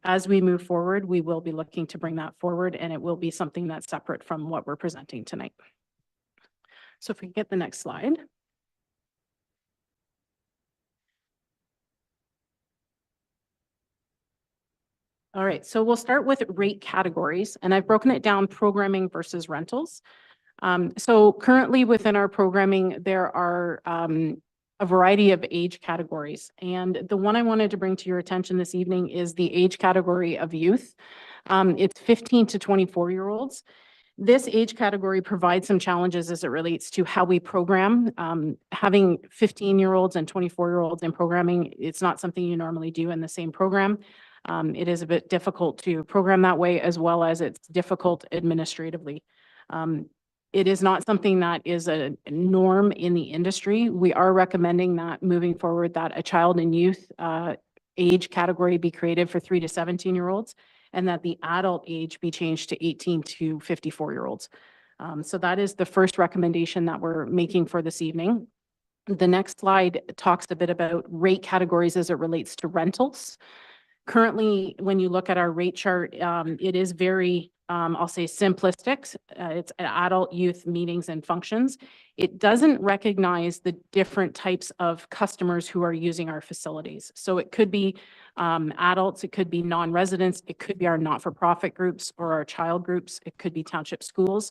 as we move forward, we will be looking to bring that forward, and it will be something that's separate from what we're presenting tonight. So if we can get the next slide. All right, so we'll start with rate categories, and I've broken it down programming versus rentals. So currently within our programming, there are a variety of age categories. And the one I wanted to bring to your attention this evening is the age category of youth. It's 15 to 24-year-olds. This age category provides some challenges as it relates to how we program. Having 15-year-olds and 24-year-olds in programming, it's not something you normally do in the same program. It is a bit difficult to program that way, as well as it's difficult administratively. It is not something that is a norm in the industry. We are recommending that moving forward that a child and youth age category be created for 3 to 17-year-olds, and that the adult age be changed to 18 to 54-year-olds. So that is the first recommendation that we're making for this evening. The next slide talks a bit about rate categories as it relates to rentals. Currently, when you look at our rate chart, it is very, I'll say simplistic. It's adult, youth, meetings, and functions. It doesn't recognize the different types of customers who are using our facilities. So it could be adults, it could be non-residents, it could be our not-for-profit groups or our child groups, it could be township schools.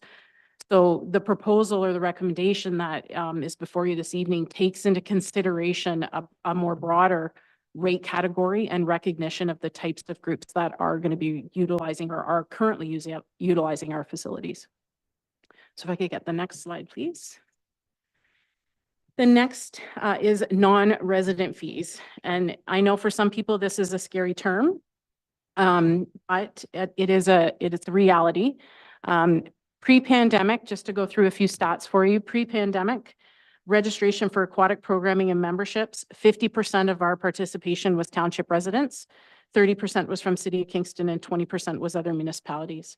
So the proposal or the recommendation that is before you this evening takes into consideration a more broader rate category and recognition of the types of groups that are going to be utilizing or are currently utilizing our facilities. So if I could get the next slide, please. The next is non-resident fees. And I know for some people, this is a scary term, but it is a reality. Pre-pandemic, just to go through a few stats for you, pre-pandemic, registration for aquatic programming and memberships, 50% of our participation was township residents, 30% was from City of Kingston, and 20% was other municipalities.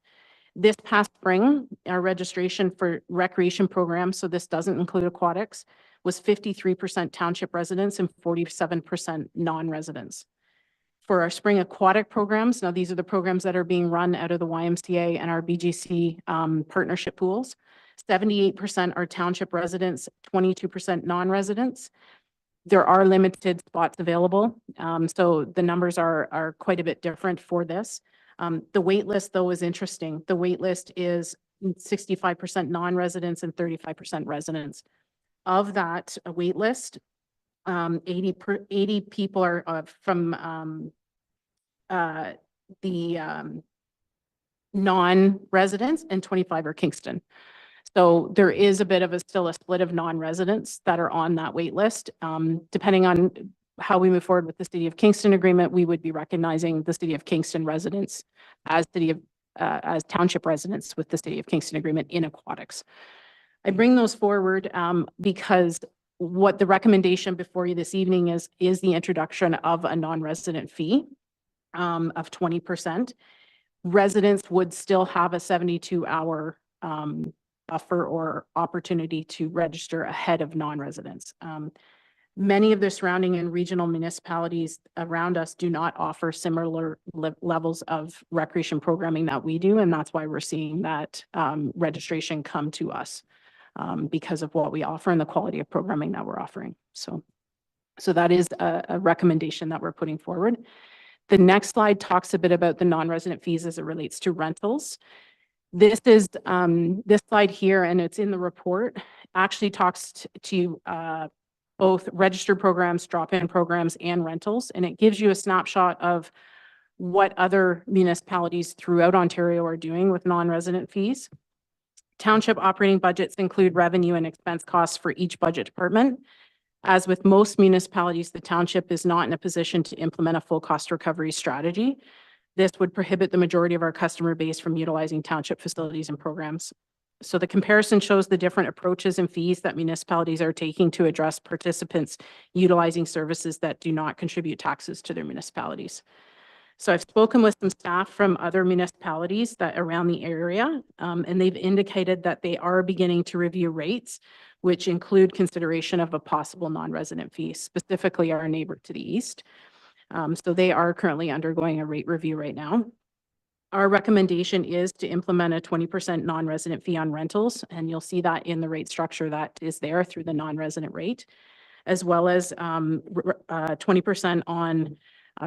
This past spring, our registration for recreation programs, so this doesn't include aquatics, was 53% township residents and 47% non-residents. For our spring aquatic programs, now these are the programs that are being run out of the YMCA and our BGC partnership pools. 78% are township residents, 22% non-residents. There are limited spots available, so the numbers are quite a bit different for this. The wait list, though, is interesting. The wait list is 65% non-residents and 35% residents. Of that wait list, 80 people are from the non-residents and 25 are Kingston. So there is a bit of still a split of non-residents that are on that wait list. Depending on how we move forward with the City of Kingston agreement, we would be recognizing the City of Kingston residents as as township residents with the City of Kingston agreement in aquatics. I bring those forward because what the recommendation before you this evening is the introduction of a non-resident fee of 20%. Residents would still have a 72-hour buffer or opportunity to register ahead of non-residents. Many of the surrounding and regional municipalities around us do not offer similar levels of recreation programming that we do, and that's why we're seeing that registration come to us because of what we offer and the quality of programming that we're offering. So that is a recommendation that we're putting forward. The next slide talks a bit about the non-resident fees as it relates to rentals. This is this slide here, and it's in the report, actually talks to both registered programs, drop-in programs, and rentals, and it gives you a snapshot of what other municipalities throughout Ontario are doing with non-resident fees. Township operating budgets include revenue and expense costs for each budget department. As with most municipalities, the township is not in a position to implement a full cost recovery strategy. This would prohibit the majority of our customer base from utilizing township facilities and programs. So the comparison shows the different approaches and fees that municipalities are taking to address participants utilizing services that do not contribute taxes to their municipalities. So I've spoken with some staff from other municipalities that around the area, and they've indicated that they are beginning to review rates, which include consideration of a possible non-resident fee, specifically our neighbor to the east. So they are currently undergoing a rate review right now. Our recommendation is to implement a 20% non-resident fee on rentals, and you'll see that in the rate structure that is there through the non-resident rate, as well as 20% on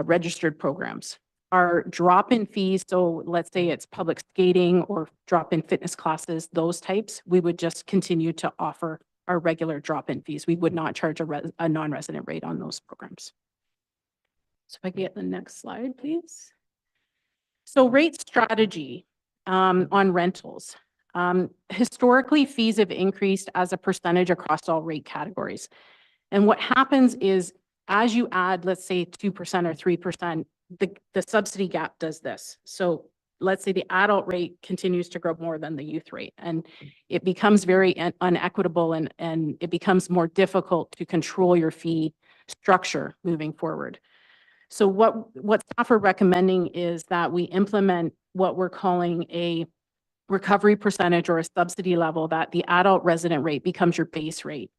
registered programs. Our drop-in fees, so let's say it's public skating or drop-in fitness classes, those types, we would just continue to offer our regular drop-in fees. We would not charge a non-resident rate on those programs. So if I get the next slide, please. So rate strategy on rentals. Historically, fees have increased as a percentage across all rate categories. And what happens is as you add, let's say 2% or 3%, the subsidy gap does this. So let's say the adult rate continues to grow more than the youth rate, and it becomes very unequitable and it becomes more difficult to control your fee structure moving forward. So what staff are recommending is that we implement what we're calling a recovery percentage or a subsidy level, that the adult resident rate becomes your base rate,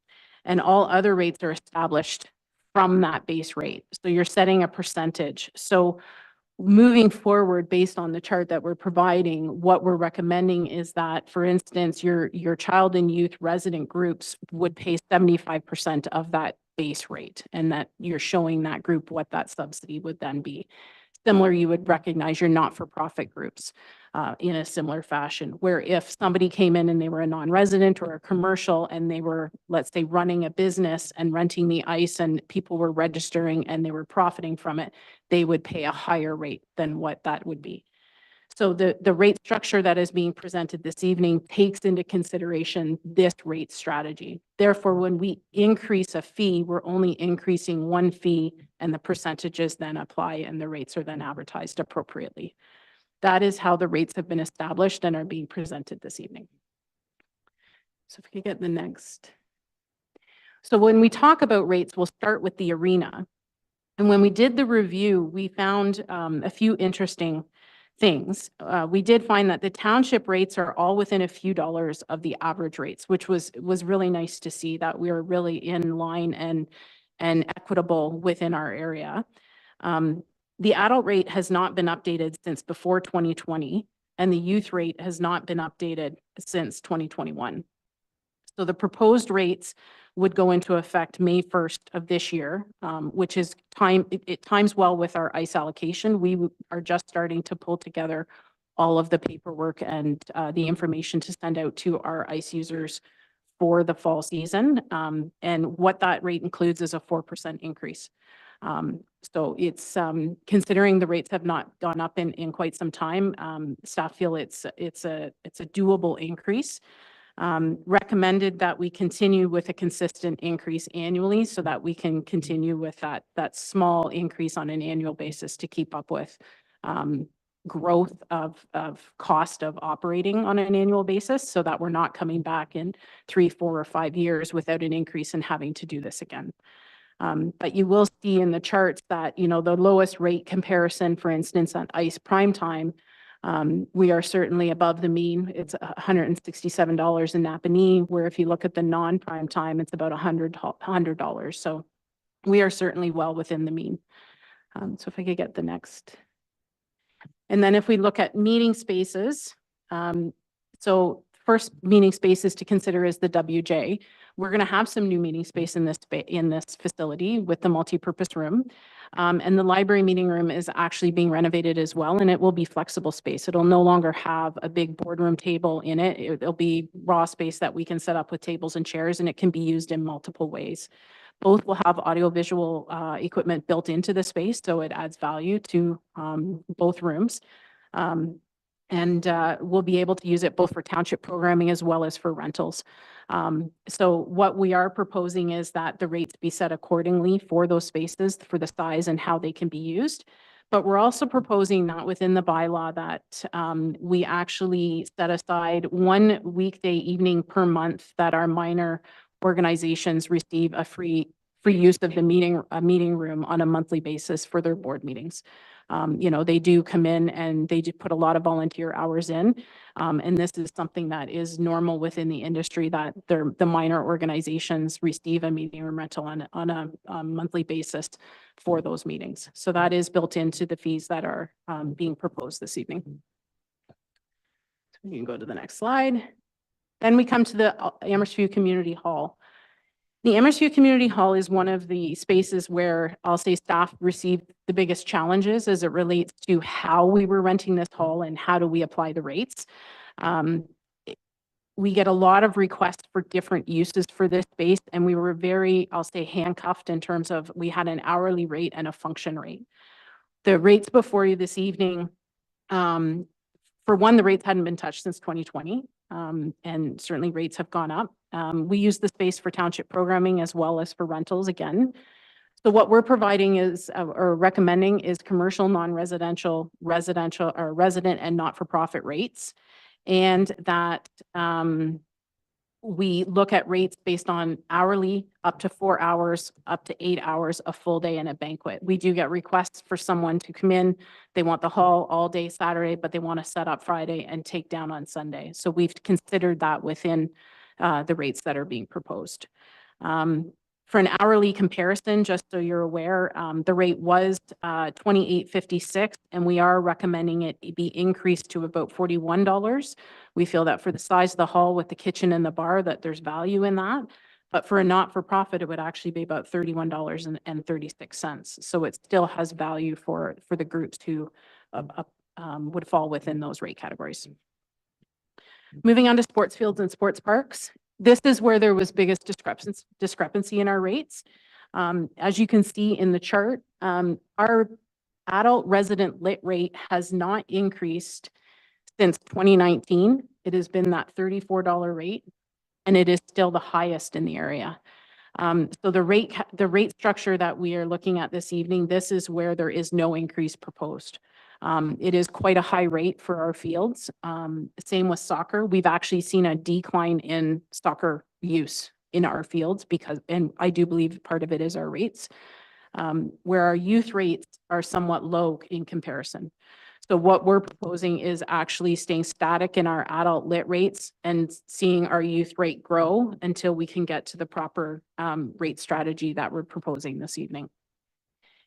and all other rates are established from that base rate. So you're setting a percentage. So moving forward, based on the chart that we're providing, what we're recommending is that, for instance, your child and youth resident groups would pay 75% of that base rate, and that you're showing that group what that subsidy would then be. Similar, you would recognize your not-for-profit groups in a similar fashion, where if somebody came in and they were a non-resident or a commercial and they were, let's say, running a business and renting the ice and people were registering and they were profiting from it, they would pay a higher rate than what that would be. So the rate structure that is being presented this evening takes into consideration this rate strategy. Therefore, when we increase a fee, we're only increasing one fee, and the percentages then apply and the rates are then advertised appropriately. That is how the rates have been established and are being presented this evening. So if we could get the next. So when we talk about rates, we'll start with the arena. And when we did the review, we found a few interesting things. We did find that the township rates are all within a few dollars of the average rates, which was really nice to see that we are really in line and equitable within our area. The adult rate has not been updated since before 2020, and the youth rate has not been updated since 2021. So the proposed rates would go into effect May 1st of this year, which is it times well with our ice allocation. We are just starting to pull together all of the paperwork and the information to send out to our ice users for the fall season. And what that rate includes is a 4% increase. So it's considering the rates have not gone up in quite some time, staff feel it's a doable increase. recommended that we continue with a consistent increase annually so that we can continue with that small increase on an annual basis to keep up with growth of cost of operating on an annual basis, so that we're not coming back in 3, 4, or 5 years without an increase and having to do this again. But you will see in the charts that, you know, the lowest rate comparison, for instance, on ICE prime time, we are certainly above the mean. It's $167 in Napanee, where if you look at the non-prime time, it's about $100. So we are certainly well within the mean. So if I could get the next. And then if we look at meeting spaces, so first meeting spaces to consider is the WJ. We're going to have some new meeting space in this facility with the multi-purpose room. And the library meeting room is actually being renovated as well, and it will be flexible space. It'll no longer have a big boardroom table in it. It'll be raw space that we can set up with tables and chairs, and it can be used in multiple ways. Both will have audiovisual equipment built into the space, so it adds value to both rooms. And we'll be able to use it both for township programming as well as for rentals. So what we are proposing is that the rates be set accordingly for those spaces, for the size and how they can be used. But we're also proposing that within the bylaw that we actually set aside 1 weekday evening per month that our minor organizations receive a free use of the meeting room on a monthly basis for their board meetings. You know, they do come in and they do put a lot of volunteer hours in. And this is something that is normal within the industry, that the minor organizations receive a meeting room rental on a monthly basis for those meetings. So that is built into the fees that are being proposed this evening. So you can go to the next slide. Then we come to the Amherst View Community Hall. The Amherst View Community Hall is one of the spaces where I'll say staff received the biggest challenges as it relates to how we were renting this hall and how do we apply the rates. We get a lot of requests for different uses for this space, and we were very, I'll say, handcuffed in terms of we had an hourly rate and a function rate. The rates before you this evening, for one, the rates hadn't been touched since 2020. And certainly rates have gone up. We use the space for township programming as well as for rentals again. So what we're providing is, or recommending is commercial, non-residential, residential, or resident and not-for-profit rates. And that we look at rates based on hourly, up to 4 hours, up to 8 hours, a full day and a banquet. We do get requests for someone to come in. They want the hall all day Saturday, but they want to set up Friday and take down on Sunday. So we've considered that within the rates that are being proposed. For an hourly comparison, just so you're aware, the rate was $28.56, and we are recommending it be increased to about $41. We feel that for the size of the hall with the kitchen and the bar, that there's value in that. But for a not-for-profit, it would actually be about $31.36. So it still has value for the groups who would fall within those rate categories. Moving on to sports fields and sports parks. This is where there was biggest discrepancy in our rates. As you can see in the chart, our adult resident lit rate has not increased since 2019. It has been that $34 rate, and it is still the highest in the area. So the rate structure that we are looking at this evening, this is where there is no increase proposed. It is quite a high rate for our fields. Same with soccer. We've actually seen a decline in soccer use in our fields because, and I do believe part of it is our rates, where our youth rates are somewhat low in comparison. So what we're proposing is actually staying static in our adult lit rates and seeing our youth rate grow until we can get to the proper rate strategy that we're proposing this evening.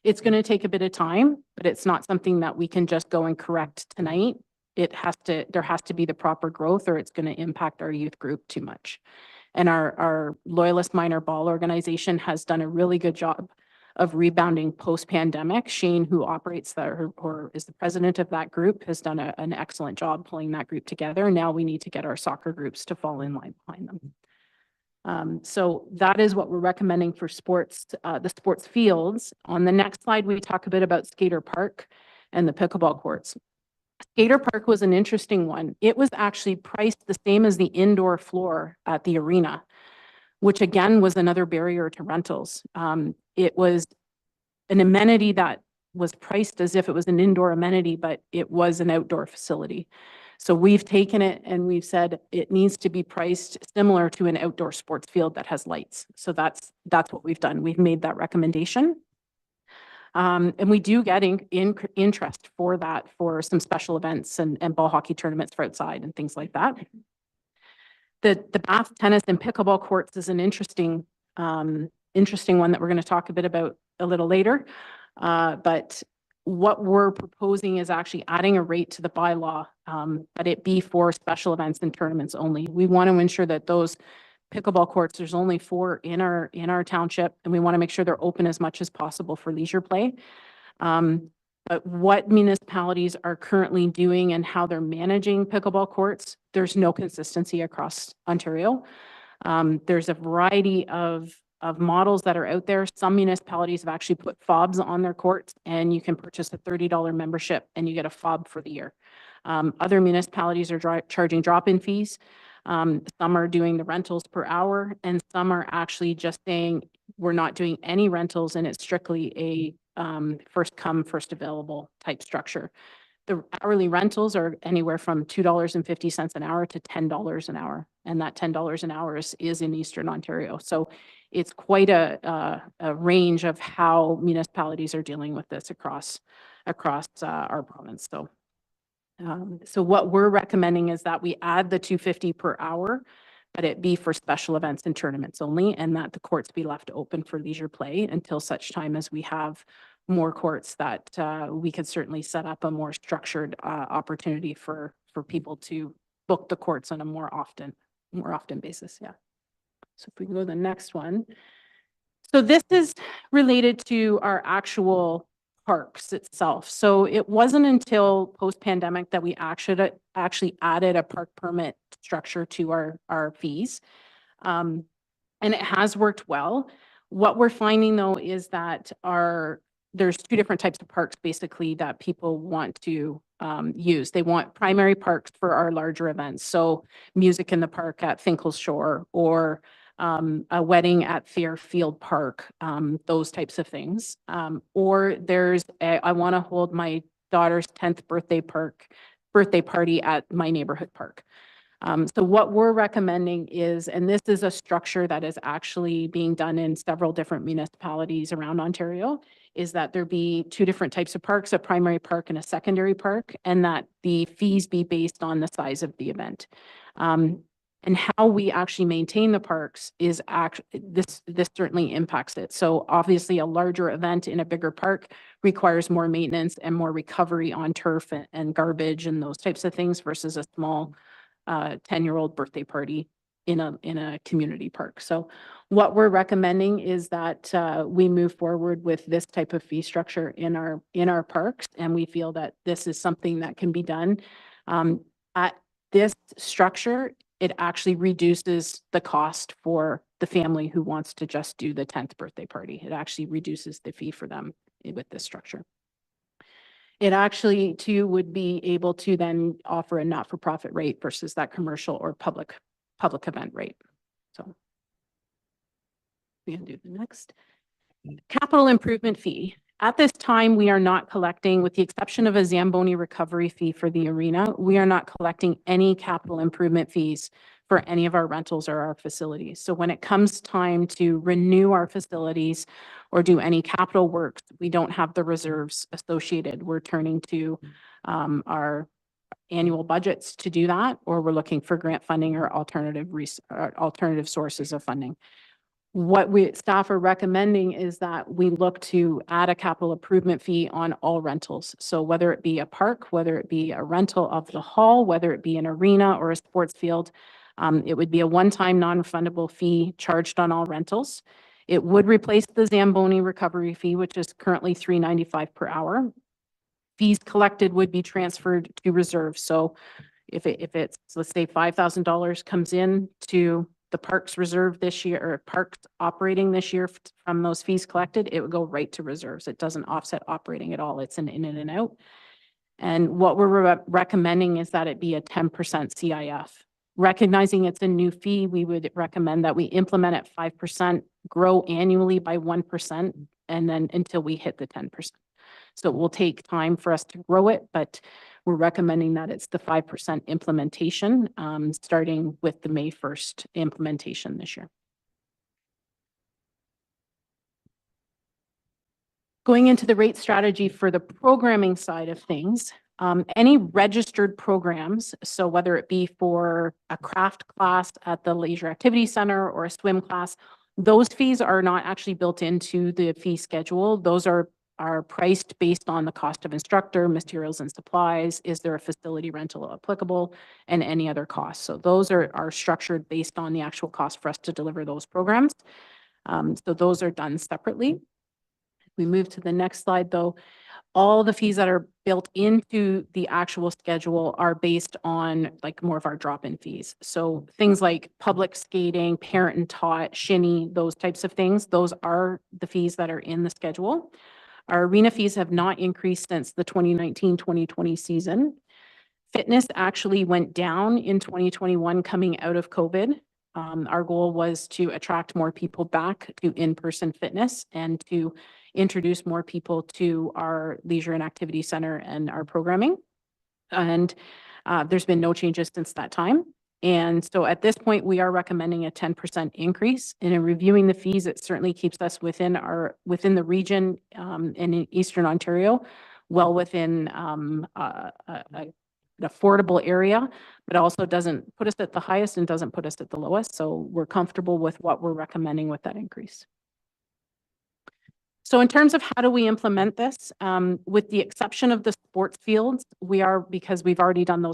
It's going to take a bit of time, but it's not something that we can just go and correct tonight. There has to be the proper growth, or it's going to impact our youth group too much. And our Loyalist Minor Ball organization has done a really good job of rebounding post-pandemic. Shane, who operates that or is the president of that group, has done an excellent job pulling that group together. Now we need to get our soccer groups to fall in line behind them. So that is what we're recommending for sports, the sports fields. On the next slide, we talk a bit about Skater Park and the pickleball courts. Skater Park was an interesting one. It was actually priced the same as the indoor floor at the arena, which again was another barrier to rentals. It was an amenity that was priced as if it was an indoor amenity, but it was an outdoor facility. So we've taken it and we've said it needs to be priced similar to an outdoor sports field that has lights. So that's what we've done. We've made that recommendation. And we do get interest for that for some special events and ball hockey tournaments for outside and things like that. The bath tennis and pickleball courts is an interesting one that we're going to talk a bit about a little later. But what we're proposing is actually adding a rate to the bylaw, but it be for special events and tournaments only. We want to ensure that those pickleball courts, there's only 4 in our township, and we want to make sure they're open as much as possible for leisure play. But what municipalities are currently doing and how they're managing pickleball courts, there's no consistency across Ontario. There's a variety of models that are out there. Some municipalities have actually put fobs on their courts, and you can purchase a $30 membership and you get a fob for the year. Other municipalities are charging drop-in fees. Some are doing the rentals per hour, and some are actually just saying we're not doing any rentals and it's strictly a first come, first available type structure. The hourly rentals are anywhere from $2.50 an hour to $10 an hour. And that $10 an hour is in Eastern Ontario. So it's quite a range of how municipalities are dealing with this across our province. So what we're recommending is that we add the $2.50 per hour, but it be for special events and tournaments only, and that the courts be left open for leisure play until such time as we have more courts that we could certainly set up a more structured opportunity for people to book the courts on a more often basis. Yeah. So if we can go to the next one. So this is related to our actual parks itself. So it wasn't until post-pandemic that we actually added a park permit structure to our fees. And it has worked well. What we're finding though is that there's 2 different types of parks basically that people want to use. They want primary parks for our larger events. So music in the park at Finkel's Shore, or a wedding at Fairfield Park, those types of things. Or there's I want to hold my daughter's 10th birthday party at my neighborhood park. So what we're recommending is, and this is a structure that is actually being done in several different municipalities around Ontario, is that there be 2 different types of parks, a primary park and a secondary park, and that the fees be based on the size of the event. And how we actually maintain the parks is this certainly impacts it. So obviously a larger event in a bigger park requires more maintenance and more recovery on turf and garbage and those types of things versus a small 10-year-old birthday party in a community park. So what we're recommending is that we move forward with this type of fee structure in our parks, and we feel that this is something that can be done. At this structure, it actually reduces the cost for the family who wants to just do the 10th birthday party. It actually reduces the fee for them with this structure. It actually too would be able to then offer a not-for-profit rate versus that commercial or public event rate. So we can do the next. Capital improvement fee. At this time, we are not collecting, with the exception of a Zamboni recovery fee for the arena, we are not collecting any capital improvement fees for any of our rentals or our facilities. So when it comes time to renew our facilities or do any capital works, we don't have the reserves associated. We're turning to our annual budgets to do that, or we're looking for grant funding or alternative sources of funding. What staff are recommending is that we look to add a capital improvement fee on all rentals. So whether it be a park, whether it be a rental of the hall, whether it be an arena or a sports field, it would be a one-time non-refundable fee charged on all rentals. It would replace the Zamboni recovery fee, which is currently $3.95 per hour. Fees collected would be transferred to reserve. So if it's, let's say $5,000 comes in to the parks reserve this year, or parks operating this year from those fees collected, it would go right to reserves. It doesn't offset operating at all. It's an in and out. And what we're recommending is that it be a 10% CIF. Recognizing it's a new fee, we would recommend that we implement at 5%, grow annually by 1%, and then until we hit the 10%. So it will take time for us to grow it, but we're recommending that it's the 5% implementation, starting with the May 1st implementation this year. Going into the rate strategy for the programming side of things, any registered programs, so whether it be for a craft class at the Leisure Activity Center or a swim class, those fees are not actually built into the fee schedule. Those are priced based on the cost of instructor, materials and supplies, is there a facility rental applicable, and any other costs. So those are structured based on the actual cost for us to deliver those programs. So those are done separately. We move to the next slide though. All the fees that are built into the actual schedule are based on like more of our drop-in fees. So things like public skating, parent and taught, shinny, those types of things, those are the fees that are in the schedule. Our arena fees have not increased since the 2019-2020 season. Fitness actually went down in 2021 coming out of COVID. Our goal was to attract more people back to in-person fitness and to introduce more people to our leisure and activity center and our programming. And there's been no changes since that time. And so at this point, we are recommending a 10% increase. And in reviewing the fees, it certainly keeps us within the region and in Eastern Ontario, well within an affordable area, but also doesn't put us at the highest and doesn't put us at the lowest. So we're comfortable with what we're recommending with that increase. So in terms of how do we implement this, with the exception of the sports fields, because we've already done the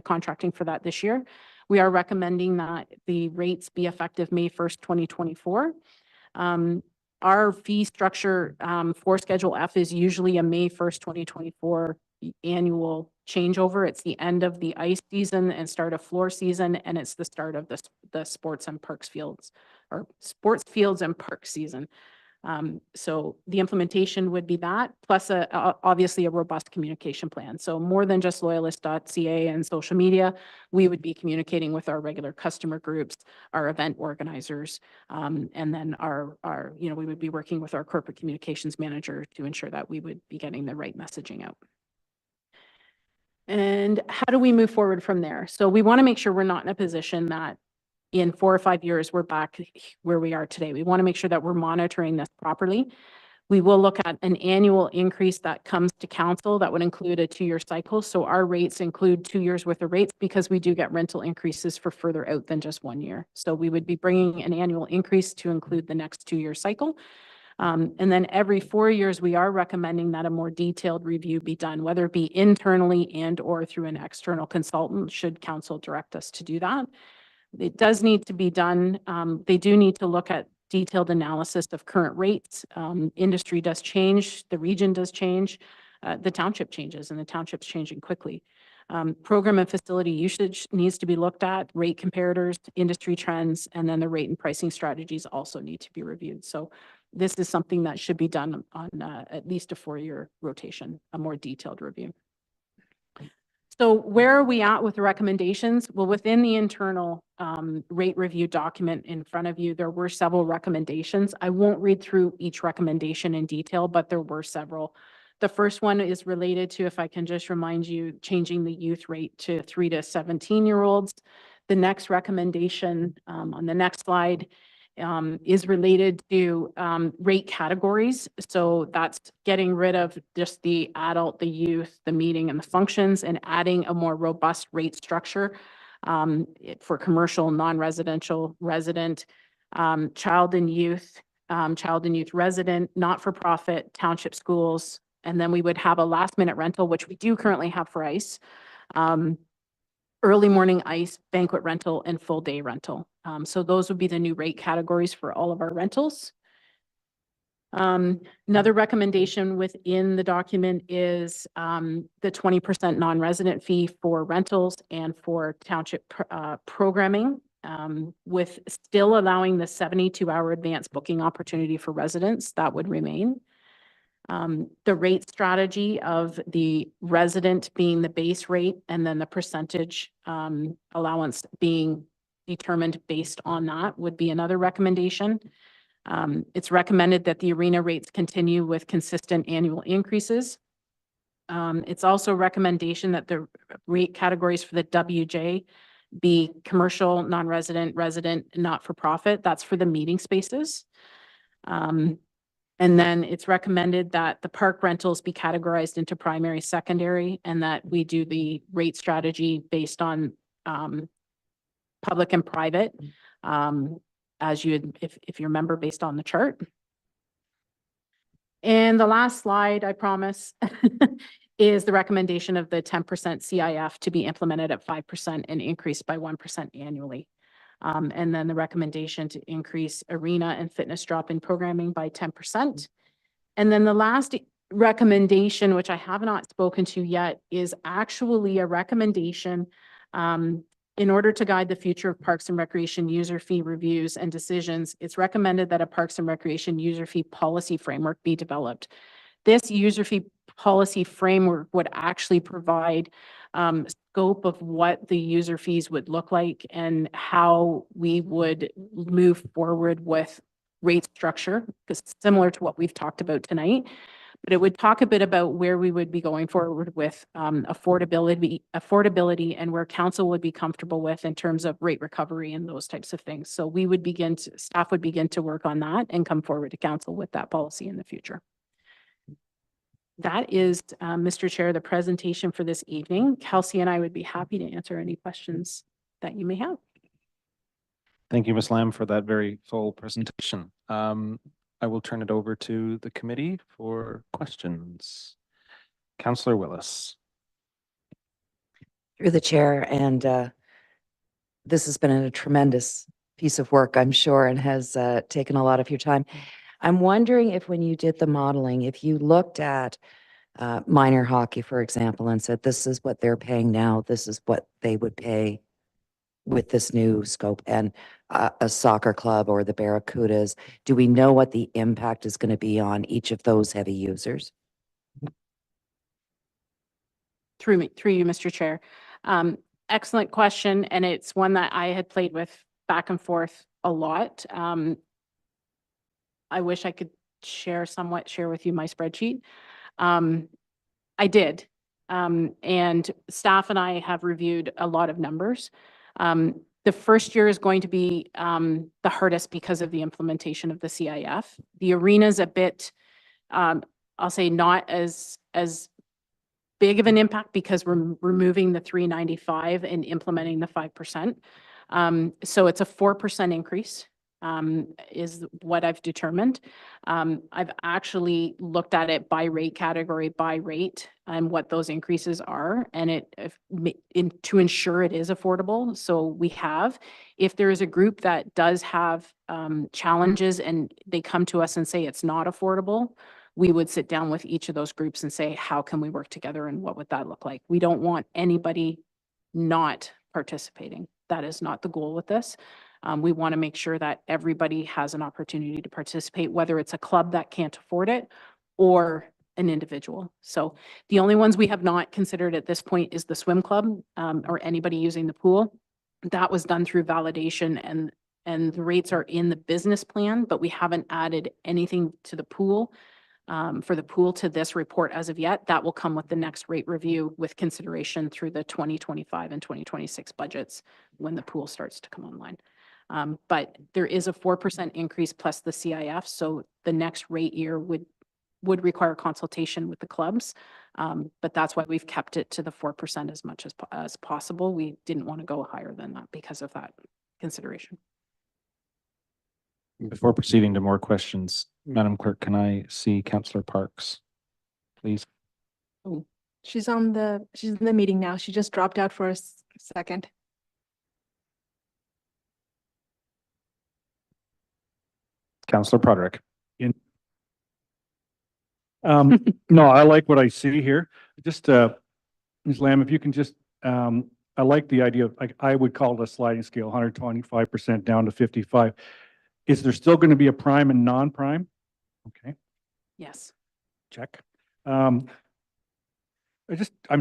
contracting for that this year, we are recommending that the rates be effective May 1st, 2024. Our fee structure for Schedule F is usually a May 1st, 2024 annual changeover. It's the end of the ice season and start of floor season, and it's the start of the sports and parks fields, or sports fields and park season. So the implementation would be that, plus obviously a robust communication plan. So more than just loyalist.ca and social media, we would be communicating with our regular customer groups, our event organizers, and then we would be working with our corporate communications manager to ensure that we would be getting the right messaging out. And how do we move forward from there? So we want to make sure we're not in a position that in 4 or 5 years, we're back where we are today. We want to make sure that we're monitoring this properly. We will look at an annual increase that comes to council that would include a 2-year cycle. So our rates include 2 years worth of rates because we do get rental increases for further out than just 1 year. So we would be bringing an annual increase to include the next 2-year cycle. And then every 4 years, we are recommending that a more detailed review be done, whether it be internally and or through an external consultant, should council direct us to do that. It does need to be done. They do need to look at detailed analysis of current rates. Industry does change, the region does change, the township changes, and the township's changing quickly. Program and facility usage needs to be looked at, rate comparators, industry trends, and then the rate and pricing strategies also need to be reviewed. So this is something that should be done on at least a 4-year rotation, a more detailed review. So where are we at with the recommendations? Well, within the internal rate review document in front of you, there were several recommendations. I won't read through each recommendation in detail, but there were several. The first one is related to, if I can just remind you, changing the youth rate to 3 to 17-year-olds. The next recommendation on the next slide is related to rate categories. So that's getting rid of just the adult, the youth, the meeting, and the functions, and adding a more robust rate structure for commercial, non-residential, resident, child and youth resident, not-for-profit, township schools, and then we would have a last-minute rental, which we do currently have for ICE, early morning ICE, banquet rental, and full-day rental. So those would be the new rate categories for all of our rentals. Another recommendation within the document is the 20% non-resident fee for rentals and for township programming, with still allowing the 72-hour advance booking opportunity for residents. That would remain. The rate strategy of the resident being the base rate and then the percentage allowance being determined based on that would be another recommendation. It's recommended that the arena rates continue with consistent annual increases. It's also a recommendation that the rate categories for the WJ be commercial, non-resident, resident, not-for-profit. That's for the meeting spaces. And then it's recommended that the park rentals be categorized into primary, secondary, and that we do the rate strategy based on public and private, as you, if you remember, based on the chart. And the last slide, I promise, is the recommendation of the 10% CIF to be implemented at 5% and increased by 1% annually. And then the recommendation to increase arena and fitness drop-in programming by 10%. And then the last recommendation, which I have not spoken to yet, is actually a recommendation in order to guide the future of Parks and Recreation user fee reviews and decisions. It's recommended that a Parks and Recreation user fee policy framework be developed. This user fee policy framework would actually provide scope of what the user fees would look like and how we would move forward with rate structure, because it's similar to what we've talked about tonight. But it would talk a bit about where we would be going forward with affordability and where council would be comfortable with in terms of rate recovery and those types of things. So we would staff would begin to work on that and come forward to council with that policy in the future. That is, Mr. Chair, the presentation for this evening. Kelsey and I would be happy to answer any questions that you may have. Thank you, Ms. Lamb, for that very full presentation. I will turn it over to the committee for questions. Councillor Willis. Through the chair, and this has been a tremendous piece of work, I'm sure, and has taken a lot of your time. I'm wondering if when you did the modeling, if you looked at minor hockey, for example, and said, this is what they're paying now, this is what they would pay with this new scope, and a soccer club or the Barracudas, do we know what the impact is going to be on each of those heavy users? Through you, Mr. Chair. Excellent question, and it's one that I had played with back and forth a lot. I wish I could share with you my spreadsheet. I did. And staff and I have reviewed a lot of numbers. The first year is going to be the hardest because of the implementation of the CIF. The arena's a bit, I'll say not as big of an impact because we're removing the 395 and implementing the 5%. So it's a 4% increase. Is what I've determined. I've actually looked at it by rate category, by rate, and what those increases are, and to ensure it is affordable. So we have, if there is a group that does have challenges and they come to us and say it's not affordable, we would sit down with each of those groups and say, how can we work together and what would that look like? We don't want anybody not participating. That is not the goal with this. We want to make sure that everybody has an opportunity to participate, whether it's a club that can't afford it or an individual. So the only ones we have not considered at this point is the swim club or anybody using the pool. That was done through validation and the rates are in the business plan, but we haven't added anything to the pool for the pool to this report as of yet. That will come with the next rate review with consideration through the 2025 and 2026 budgets when the pool starts to come online. But there is a 4% increase plus the CIF. So the next rate year would require consultation with the clubs. But that's why we've kept it to the 4% as much as possible. We didn't want to go higher than that because of that consideration. Before proceeding to more questions, Madam Clerk, can I see Councillor Parks, please? Oh, she's in the meeting now. She just dropped out for a second. Councillor Broderick. No, I like what I see here. Just, Ms. Lamb, if you can just, I like the idea of, like, I would call it a sliding scale, 125% down to 55. Is there still going to be a prime and non-prime? Okay. Yes. check. I'm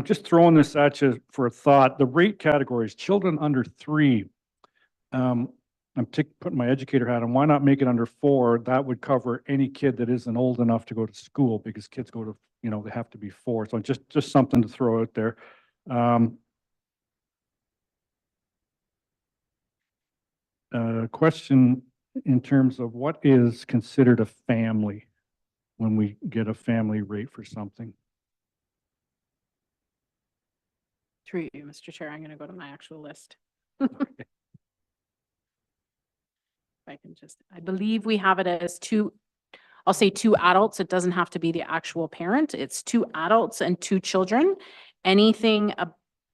just throwing this at you for a thought. The rate categories, children under 3. I'm putting my educator hat on. Why not make it under 4? That would cover any kid that isn't old enough to go to school, because kids go to, they have to be 4. So just something to throw out there. Question in terms of what is considered a family when we get a family rate for something. Through you, Mr. Chair, I'm going to go to my actual list. I believe we have it as 2, I'll say 2 adults. It doesn't have to be the actual parent. It's 2 adults and 2 children. Anything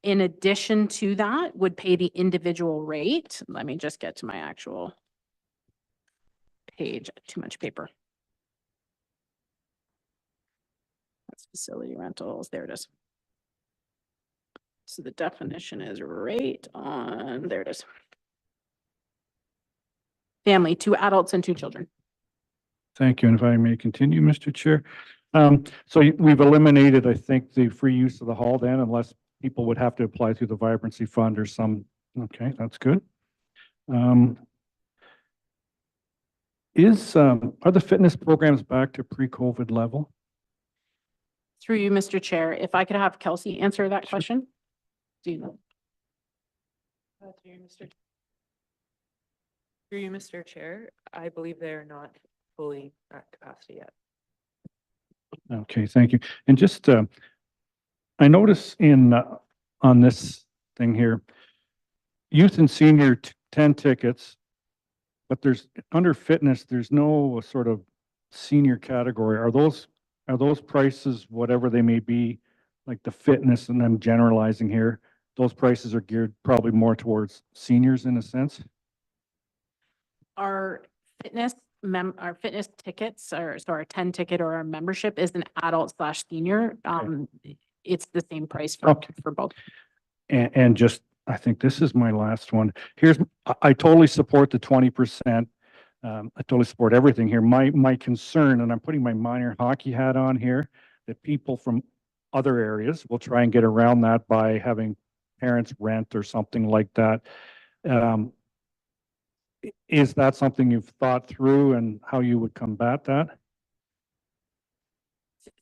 in addition to that would pay the individual rate. Let me just get to my actual page. Too much paper. That's facility rentals. There it is. So the definition is rate on, there it is. Family, 2 adults and 2 children. Thank you. And if I may continue, Mr. Chair. So we've eliminated, I think, the free use of the hall then, unless people would have to apply through the vibrancy fund or some, okay, that's good. Are the fitness programs back to pre-COVID level? Through you, Mr. Chair, if I could have Kelsey answer that question. Do you know? Through you, Mr. Chair, I believe they are not fully at capacity yet. Okay, thank you. And just, I notice on this thing here, youth and senior 10 tickets, but there's under fitness, there's no sort of senior category. Are those prices, whatever they may be, like the fitness, and I'm generalizing here, those prices are geared probably more towards seniors in a sense? Our fitness tickets, or so our 10 ticket or our membership is an adult/senior. It's the same price for both. And just, I think this is my last one. I totally support the 20%. I totally support everything here. My concern, and I'm putting my minor hockey hat on here, that people from other areas will try and get around that by having parents rent or something like that. Is that something you've thought through and how you would combat that?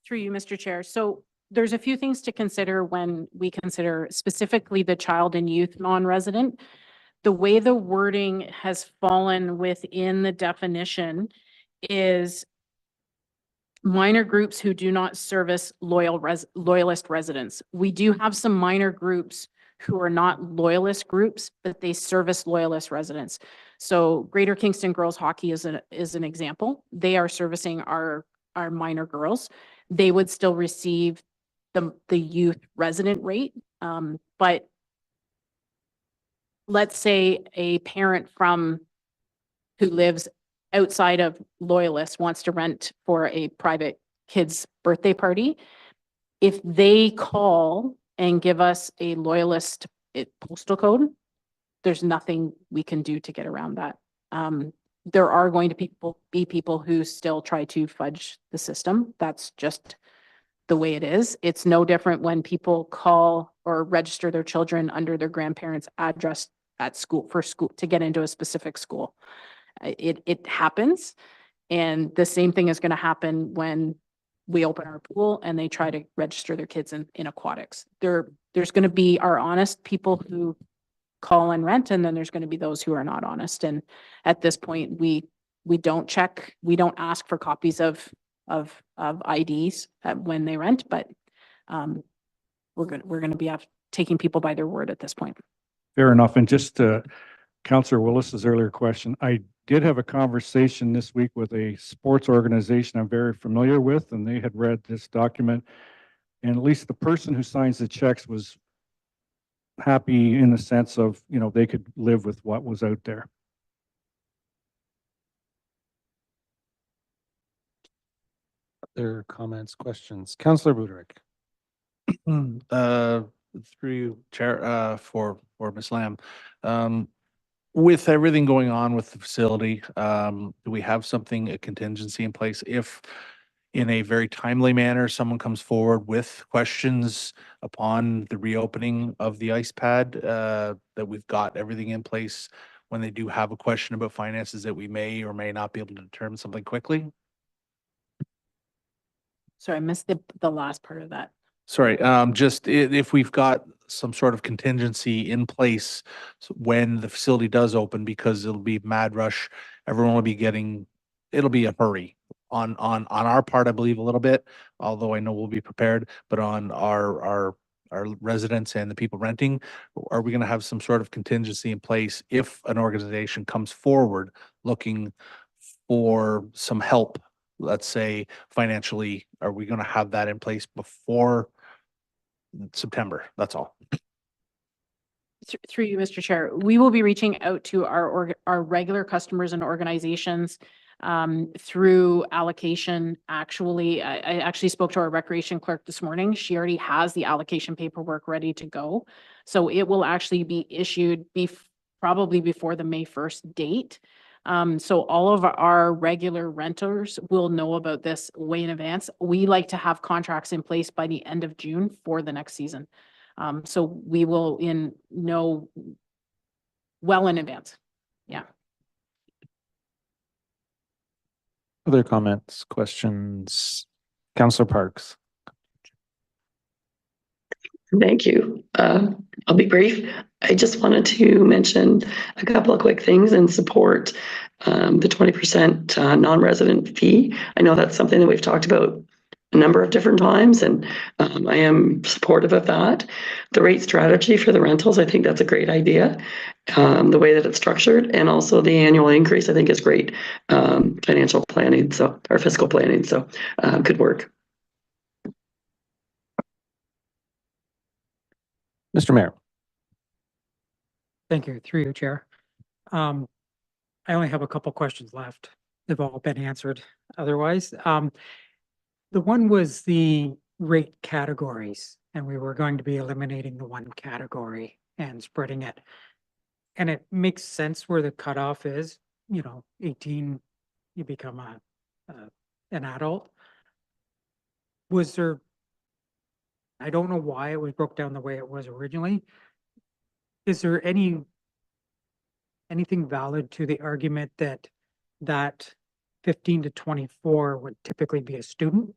Through you, Mr. Chair. So there's a few things to consider when we consider specifically the child and youth non-resident. The way the wording has fallen within the definition is minor groups who do not service loyalist residents. We do have some minor groups who are not loyalist groups, but they service loyalist residents. So Greater Kingston Girls Hockey is an example. They are servicing our minor girls. They would still receive the youth resident rate. But let's say a parent who lives outside of Loyalist wants to rent for a private kid's birthday party. If they call and give us a Loyalist postal code, there's nothing we can do to get around that. There are going to be people who still try to fudge the system. That's just the way it is. It's no different when people call or register their children under their grandparents' address at school to get into a specific school. It happens. And the same thing is going to happen when we open our pool and they try to register their kids in aquatics. There's going to be our honest people who call and rent, and then there's going to be those who are not honest. And at this point, we don't check, we don't ask for copies of IDs when they rent, but we're going to be taking people by their word at this point. Fair enough. And just Councillor Willis's earlier question, I did have a conversation this week with a sports organization I'm very familiar with, and they had read this document, and at least the person who signs the checks was happy in the sense of, they could live with what was out there. Other comments, questions? Councillor Buderick. Through you, Chair, for Ms. Lamb. With everything going on with the facility, do we have a contingency in place if in a very timely manner, someone comes forward with questions upon the reopening of the ice pad, that we've got everything in place when they do have a question about finances that we may or may not be able to determine something quickly. Sorry, I missed the last part of that. Sorry, just if we've got some sort of contingency in place when the facility does open, because it'll be mad rush, everyone will be it'll be a hurry on our part, I believe a little bit, although I know we'll be prepared, but on our residents and the people renting, are we gonna have some sort of contingency in place if an organization comes forward looking for some help, let's say financially, are we gonna have that in place before September? That's all. Through you, Mr. Chair, we will be reaching out to our regular customers and organizations through allocation. Actually, I actually spoke to our recreation clerk this morning. She already has the allocation paperwork ready to go. So it will actually be issued probably before the May 1st date. So all of our regular renters will know about this way in advance. We like to have contracts in place by the end of June for the next season. So we will know well in advance. Yeah. Other comments, questions? Councillor Parks. Thank you. I'll be brief. I just wanted to mention a couple of quick things and support the 20% non-resident fee. I know that's something that we've talked about a number of different times, and I am supportive of that. The rate strategy for the rentals, I think that's a great idea. The way that it's structured, and also the annual increase, I think is great. Financial planning, or fiscal planning, good work. Mr. Mayor. Thank you. Through you, Chair. I only have a couple questions left. They've all been answered otherwise. The one was the rate categories, and we were going to be eliminating the one category and spreading it. And it makes sense where the cutoff is, 18, you become an adult. Was there, I don't know why it was broke down the way it was originally. Is there anything valid to the argument that 15 to 24 would typically be a student?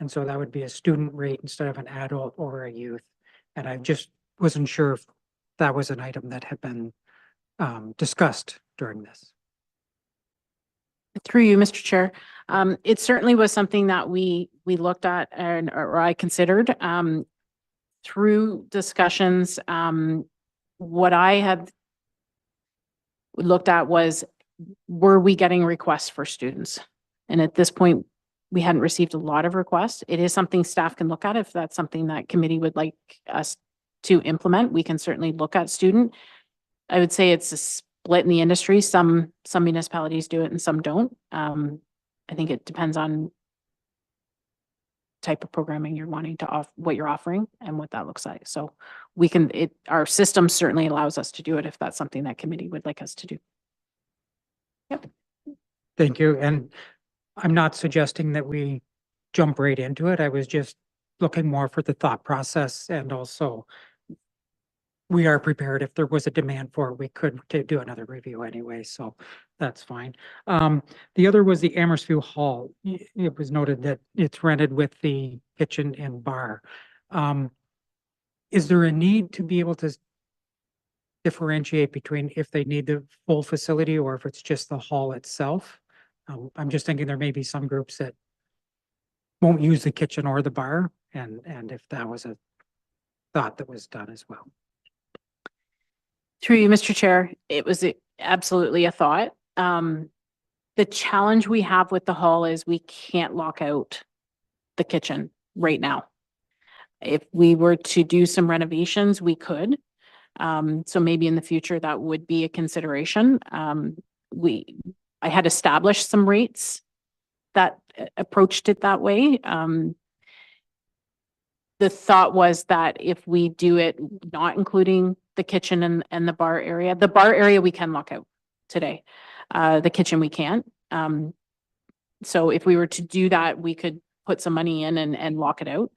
And so that would be a student rate instead of an adult or a youth. And I just wasn't sure if that was an item that had been discussed during this. Through you, Mr. Chair. It certainly was something that we looked at or I considered through discussions. What I had looked at was, were we getting requests for students? And at this point, we hadn't received a lot of requests. It is something staff can look at. If that's something that committee would like us to implement, we can certainly look at student. I would say it's a split in the industry. Some municipalities do it and some don't. I think it depends on type of programming you're wanting to offer, what you're offering and what that looks like. So we can, our system certainly allows us to do it if that's something that committee would like us to do. Yep. Thank you. And I'm not suggesting that we jump right into it. I was just looking more for the thought process, and also we are prepared if there was a demand for it, we could do another review anyway, so that's fine. The other was the Amherst View Hall. It was noted that it's rented with the kitchen and bar. Is there a need to be able to differentiate between if they need the full facility or if it's just the hall itself? I'm just thinking there may be some groups that won't use the kitchen or the bar, and if that was a thought that was done as well. Through you, Mr. Chair, it was absolutely a thought. The challenge we have with the hall is we can't lock out the kitchen right now. If we were to do some renovations, we could. So maybe in the future that would be a consideration. I had established some rates that approached it that way. The thought was that if we do it not including the kitchen and the bar area we can lock out today. The kitchen we can't. So if we were to do that, we could put some money in and lock it out.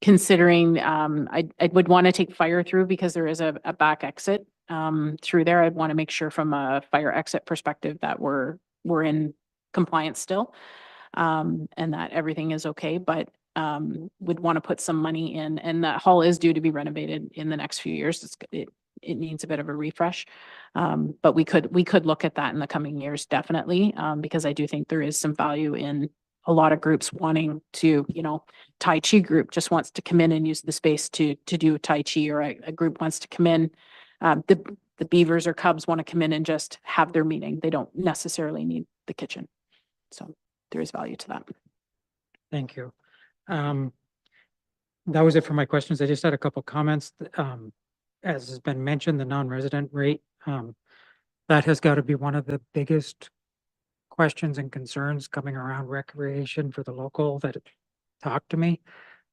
Considering, I would want to take fire through because there is a back exit through there. I'd want to make sure from a fire exit perspective that we're in compliance still, and that everything is okay, but would want to put some money in, and that hall is due to be renovated in the next few years. It needs a bit of a refresh. But we could look at that in the coming years, definitely, because I do think there is some value in a lot of groups wanting to, Tai Chi group just wants to come in and use the space to do Tai Chi, or a group wants to come in. The Beavers or Cubs want to come in and just have their meeting. They don't necessarily need the kitchen. So there is value to that. Thank you. That was it for my questions. I just had a couple comments. As has been mentioned, the non-resident rate, that has got to be one of the biggest questions and concerns coming around recreation for the local that talk to me.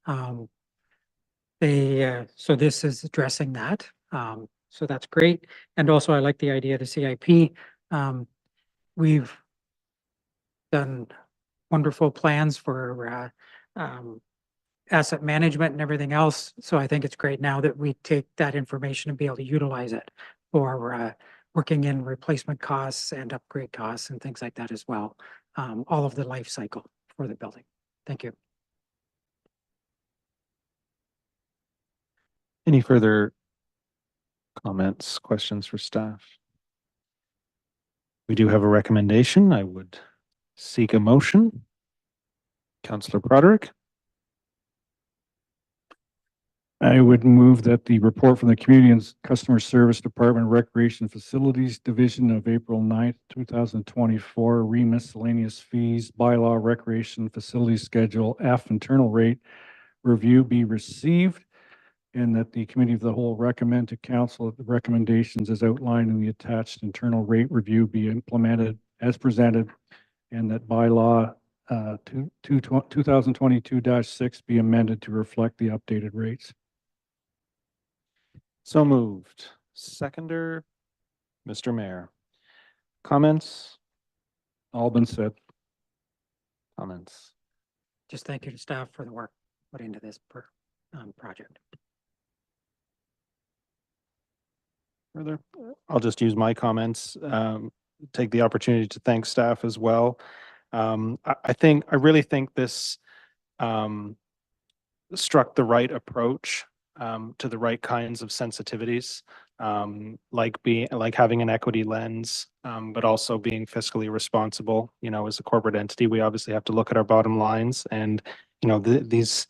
So this is addressing that. So that's great. And also I like the idea of the CIP. We've done wonderful plans for asset management and everything else. So I think it's great now that we take that information and be able to utilize it for working in replacement costs and upgrade costs and things like that as well. All of the life cycle for the building. Thank you. Any further comments, questions for staff? We do have a recommendation. I would seek a motion. Councillor Broderick. I would move that the report from the Community and Customer Service Department Recreation Facilities Division of April 9th, 2024, miscellaneous fees, bylaw recreation facility schedule F internal rate review be received, and that the committee of the whole recommend to council that the recommendations as outlined in the attached internal rate review be implemented as presented, and that bylaw 2022-6 be amended to reflect the updated rates. So moved. Seconder, Mr. Mayor. Comments? All been said. Comments? Just thank you to staff for the work put into this project. Further? I'll just use my comments, take the opportunity to thank staff as well. I really think this struck the right approach to the right kinds of sensitivities, like having an equity lens, but also being fiscally responsible. As a corporate entity, we obviously have to look at our bottom lines, and these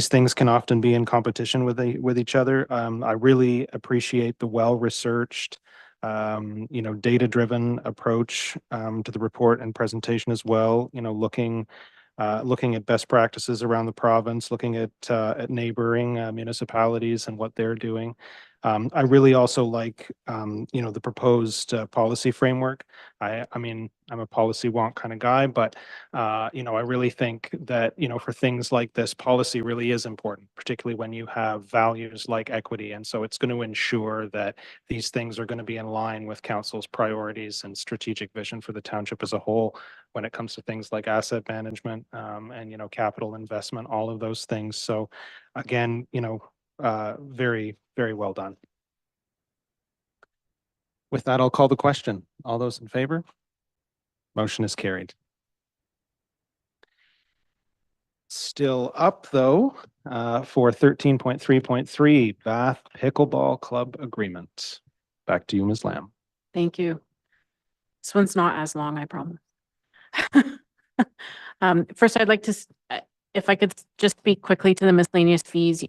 things can often be in competition with each other. I really appreciate the well-researched, data-driven approach to the report and presentation as well. Looking at best practices around the province, looking at neighboring municipalities and what they're doing. I really also like, the proposed policy framework. I mean, I'm a policy wonk kind of guy, but, I really think that, for things like this, policy really is important, particularly when you have values like equity. And so it's going to ensure that these things are going to be in line with council's priorities and strategic vision for the township as a whole when it comes to things like asset management and, capital investment, all of those things. So again, very, very well done. With that, I'll call the question. All those in favor? Motion is carried. Still up though, for 13.3.3 Bath Pickleball Club Agreement. Back to you, Ms. Lamb. Thank you. This one's not as long, I promise. First, I'd like to, if I could just speak quickly to the miscellaneous fees,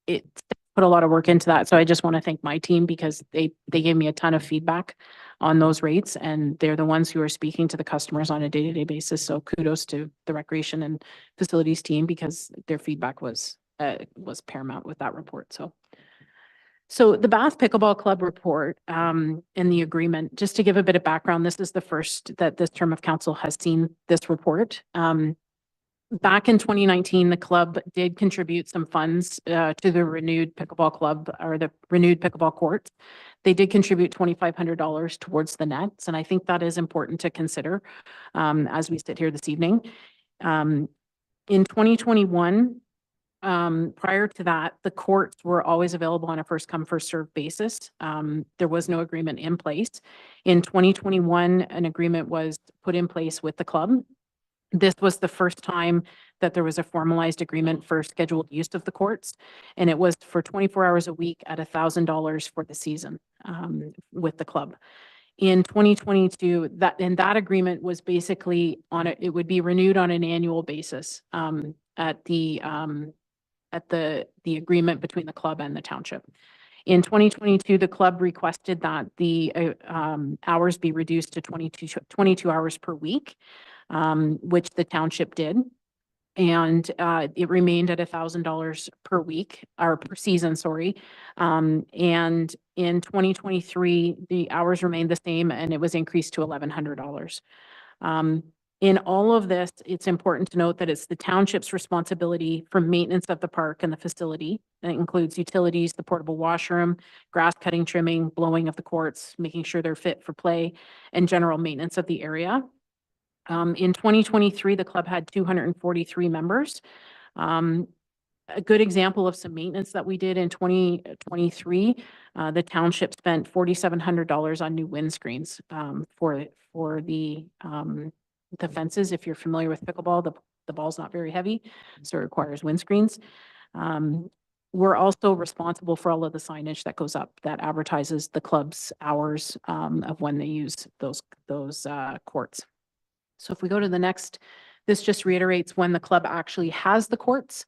it put a lot of work into that. So I just want to thank my team because they gave me a ton of feedback on those rates, and they're the ones who are speaking to the customers on a day-to-day basis. So kudos to the recreation and facilities team because their feedback was paramount with that report. So the Bath Pickleball Club report and the agreement, just to give a bit of background, this is the first that this term of council has seen this report. Back in 2019, the club did contribute some funds to the renewed pickleball club or the renewed pickleball courts. They did contribute $2,500 towards the nets, and I think that is important to consider as we sit here this evening. In 2021, prior to that, the courts were always available on a first come, first served basis. There was no agreement in place. In 2021, an agreement was put in place with the club. This was the first time that there was a formalized agreement for scheduled use of the courts, and it was for 24 hours a week at $1,000 for the season with the club. In 2022, that agreement was basically it would be renewed on an annual basis at the agreement between the club and the township. In 2022, the club requested that the hours be reduced to 22 hours per week, which the township did. And it remained at $1,000 per week or per season, sorry. And in 2023, the hours remained the same and it was increased to $1,100. In all of this, it's important to note that it's the township's responsibility for maintenance of the park and the facility. That includes utilities, the portable washroom, grass cutting, trimming, blowing of the courts, making sure they're fit for play, and general maintenance of the area. In 2023, the club had 243 members. A good example of some maintenance that we did in 2023, the township spent $4,700 on new windscreens for the fences. If you're familiar with pickleball, the ball's not very heavy, so it requires windscreens. We're also responsible for all of the signage that goes up that advertises the club's hours of when they use those courts. So if we go to the next, this just reiterates when the club actually has the courts.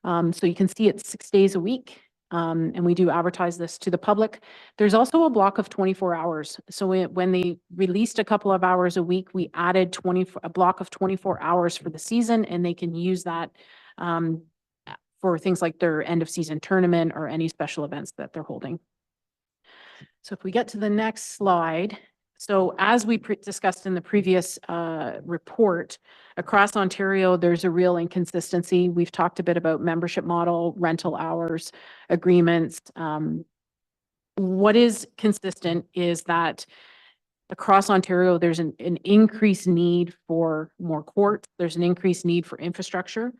So you can see it's 6 days a week. And we do advertise this to the public. There's also a block of 24 hours. So when they released a couple of hours a week, we added a block of 24 hours for the season, and they can use that for things like their end of season tournament or any special events that they're holding. So if we get to the next slide. So as we discussed in the previous report, across Ontario, there's a real inconsistency. We've talked a bit about membership model, rental hours, agreements. What is consistent is that across Ontario, there's an increased need for more courts. There's an increased need for infrastructure.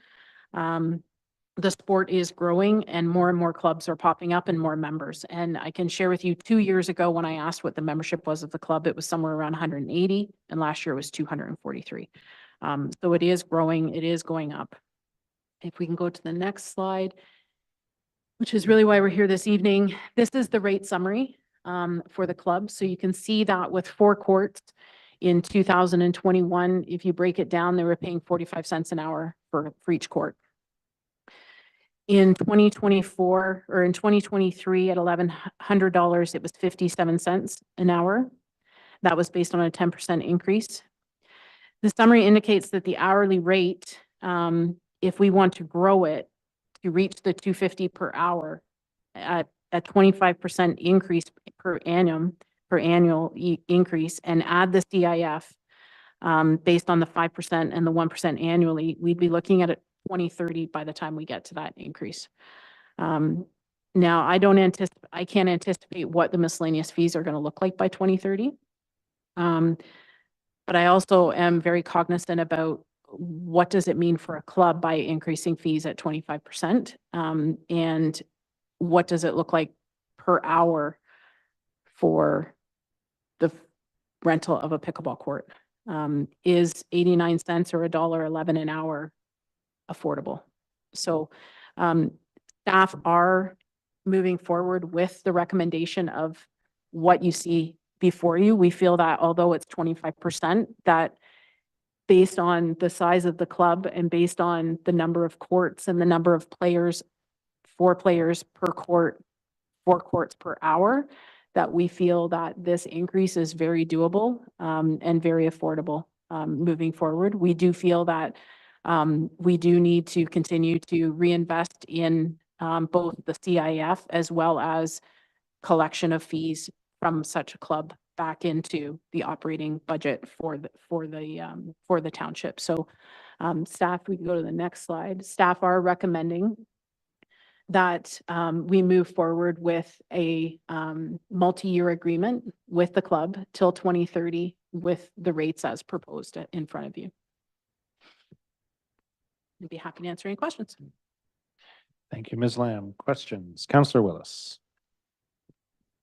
The sport is growing and more clubs are popping up and more members. And I can share with you 2 years ago when I asked what the membership was of the club, it was somewhere around 180 and last year it was 243. So it is growing, it is going up. If we can go to the next slide, which is really why we're here this evening. This is the rate summary for the club. So you can see that with 4 courts in 2021, if you break it down, they were paying 45 cents an hour for each court. In 2024 or in 2023 at $1,100, it was 57 cents an hour. That was based on a 10% increase. The summary indicates that the hourly rate, if we want to grow it to reach the $250 per hour at a 25% increase per annual increase and add the CIF based on the 5% and the 1% annually, we'd be looking at 2030 by the time we get to that increase. Now, I can't anticipate what the miscellaneous fees are going to look like by 2030. But I also am very cognizant about what does it mean for a club by increasing fees at 25%, and what does it look like per hour for the rental of a pickleball court? Is 89 cents or $1.11 an hour affordable? So staff are moving forward with the recommendation of what you see before you. We feel that although it's 25%, that based on the size of the club and based on the number of courts and the number of players, 4 players per court, 4 courts per hour, that we feel that this increase is very doable and very affordable moving forward. We do feel that we do need to continue to reinvest in both the CIF as well as collection of fees from such a club back into the operating budget for the township. So Staff, we can go to the next slide. Staff are recommending that we move forward with a multi-year agreement with the club till 2030 with the rates as proposed in front of you. I'd be happy to answer any questions. Thank you, Ms. Lamb. Questions? Counselor Willis.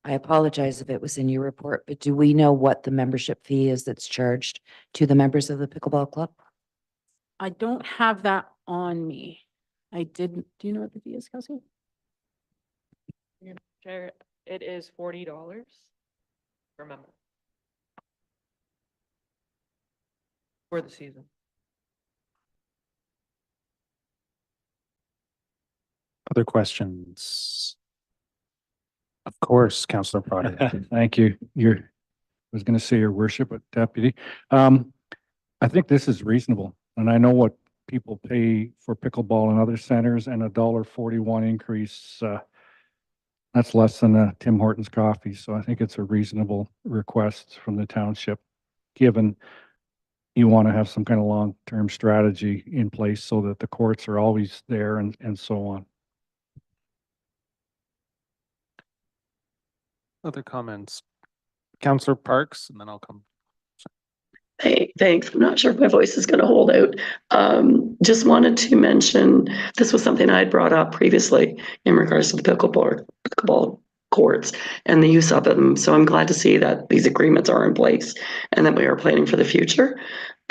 I apologize if it was in your report, but do we know what the membership fee is that's charged to the members of the pickleball club? I don't have that on me. I didn't. Do you know what the fee is, Kelsey? Chair, it is $40 per member. For the season. Other questions? Of course, Counselor Prada. Thank you. I was going to say your worship, but deputy. I think this is reasonable, and I know what people pay for pickleball in other centers, and $1.41 increase, that's less than a Tim Hortons coffee. So I think it's a reasonable request from the township, given you want to have some kind of long-term strategy in place so that the courts are always there and so on. Other comments? Counselor Parks, and then I'll come. Hey, thanks. I'm not sure if my voice is going to hold out. Just wanted to mention, this was something I had brought up previously in regards to the pickleball courts and the use of them. So I'm glad to see that these agreements are in place and that we are planning for the future.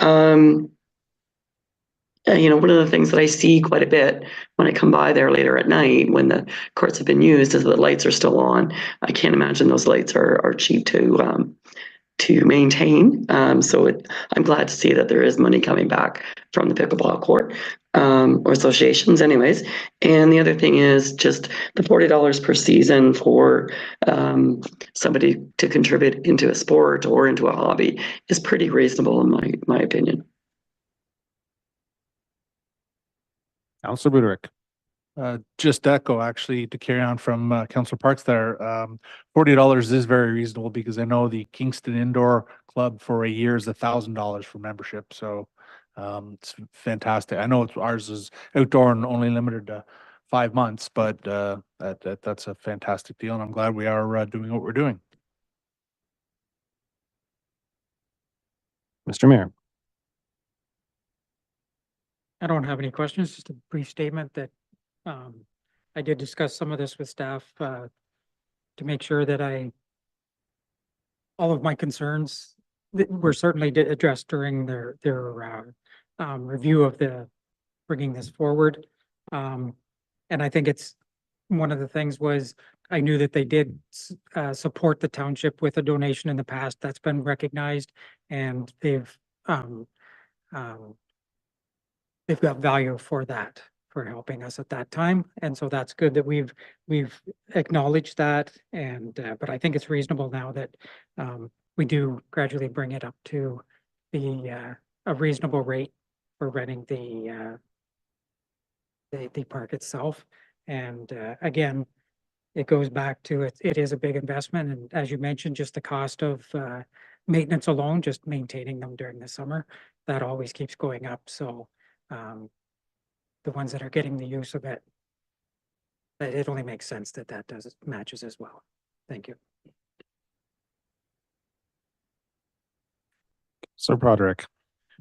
One of the things that I see quite a bit when I come by there later at night when the courts have been used is that the lights are still on. I can't imagine those lights are cheap to maintain. I'm glad to see that there is money coming back from the pickleball court or associations anyways. And the other thing is just the $40 per season for somebody to contribute into a sport or into a hobby is pretty reasonable in my opinion. Counselor Buderick. Just echo actually to carry on from Councillor Parks there. $40 is very reasonable because I know the Kingston Indoor Club for a year is $1,000 for membership. So it's fantastic. I know ours is outdoor and only limited to 5 months, but that's a fantastic deal, and I'm glad we are doing what we're doing. Mr. Mayor. I don't have any questions, just a brief statement that I did discuss some of this with staff to make sure that all of my concerns were certainly addressed during their review of bringing this forward. And I think it's one of the things was I knew that they did support the township with a donation in the past that's been recognized, and they've got value for that, for helping us at that time. And so that's good that we've acknowledged that. And, but I think it's reasonable now that we do gradually bring it up to a reasonable rate for renting the park itself. And again, it goes back to it is a big investment. And as you mentioned, just the cost of maintenance alone, just maintaining them during the summer, that always keeps going up. So the ones that are getting the use of it, it only makes sense that matches as well. Thank you. Sir Broderick.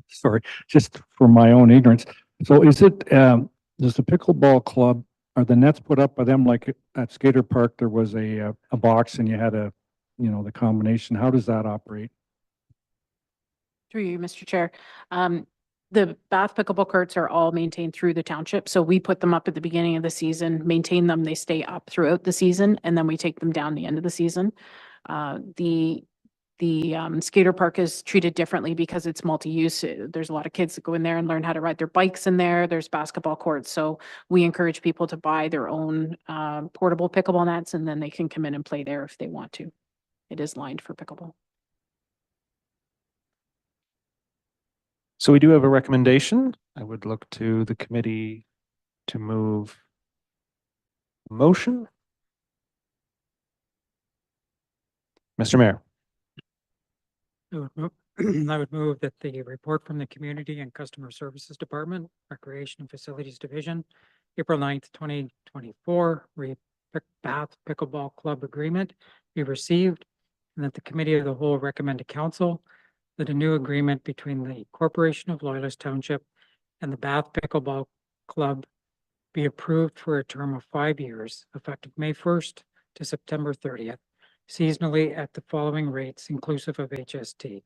Sorry, just for my own ignorance. So is it, does the pickleball club, are the nets put up by them like at Skater Park, there was a box and you had the combination? How does that operate? Through you, Mr. Chair. The Bath pickleball courts are all maintained through the township. So we put them up at the beginning of the season, maintain them, they stay up throughout the season, and then we take them down the end of the season. The skater park is treated differently because it's multi-use. There's a lot of kids that go in there and learn how to ride their bikes in there. There's basketball courts. So we encourage people to buy their own portable pickleball nets, and then they can come in and play there if they want to. It is lined for pickleball. So we do have a recommendation. I would look to the committee to move motion. Mr. Mayor. I would move that the report from the Community and Customer Services Department, Recreation and Facilities Division, April 9th, 2024, Bath Pickleball Club Agreement be received, and that the Committee of the Whole recommend to Council that a new agreement between the Corporation of Loyalist Township and the Bath Pickleball Club be approved for a term of 5 years, effective May 1st to September 30th, seasonally at the following rates inclusive of HST.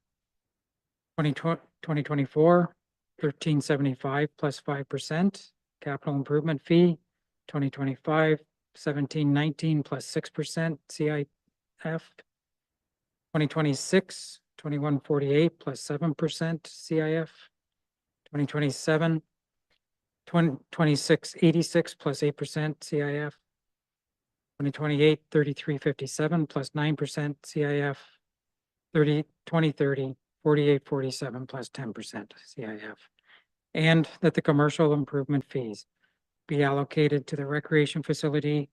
2024, $13.75 plus 5%, capital improvement fee, 2025, $17.19 plus 6% CIF, 2026, $21.48 plus 7% CIF, 2027, $26.86 plus 8% CIF, 2028, $33.57 plus 9% CIF, 2030, $48.47 plus 10% CIF, and that the commercial improvement fees be allocated to the recreation facility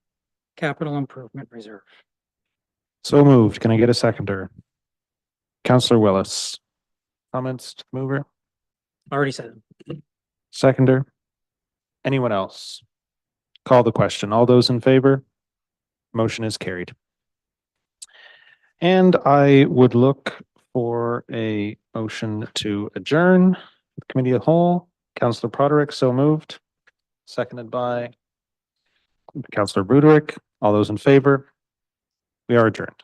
capital improvement reserve. So moved. Can I get a seconder? Counselor Willis. Comments to the mover? Already said them. Seconder? Anyone else? Call the question. All those in favor? Motion is carried. And I would look for a motion to adjourn the Committee of the Whole. Counselor Broderick, so moved. Seconded by Counselor Broderick. All those in favor? We are adjourned.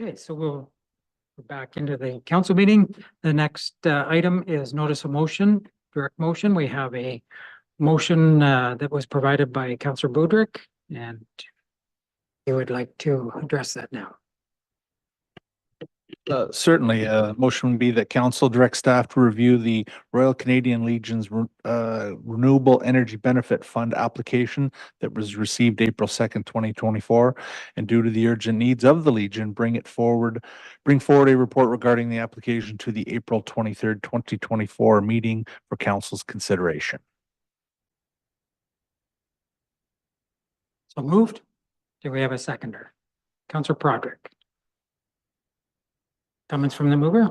Okay, so we're back into the council meeting. The next item is notice of motion, direct motion. We have a motion that was provided by Councillor Broderick, and he would like to address that now. Certainly, motion would be that council direct staff to review the Royal Canadian Legion's Renewable Energy Benefit Fund application that was received April 2nd, 2024. And due to the urgent needs of the Legion, bring forward a report regarding the application to the April 23rd, 2024 meeting for council's consideration. So moved. Do we have a seconder? Councillor Broderick. Comments from the mover?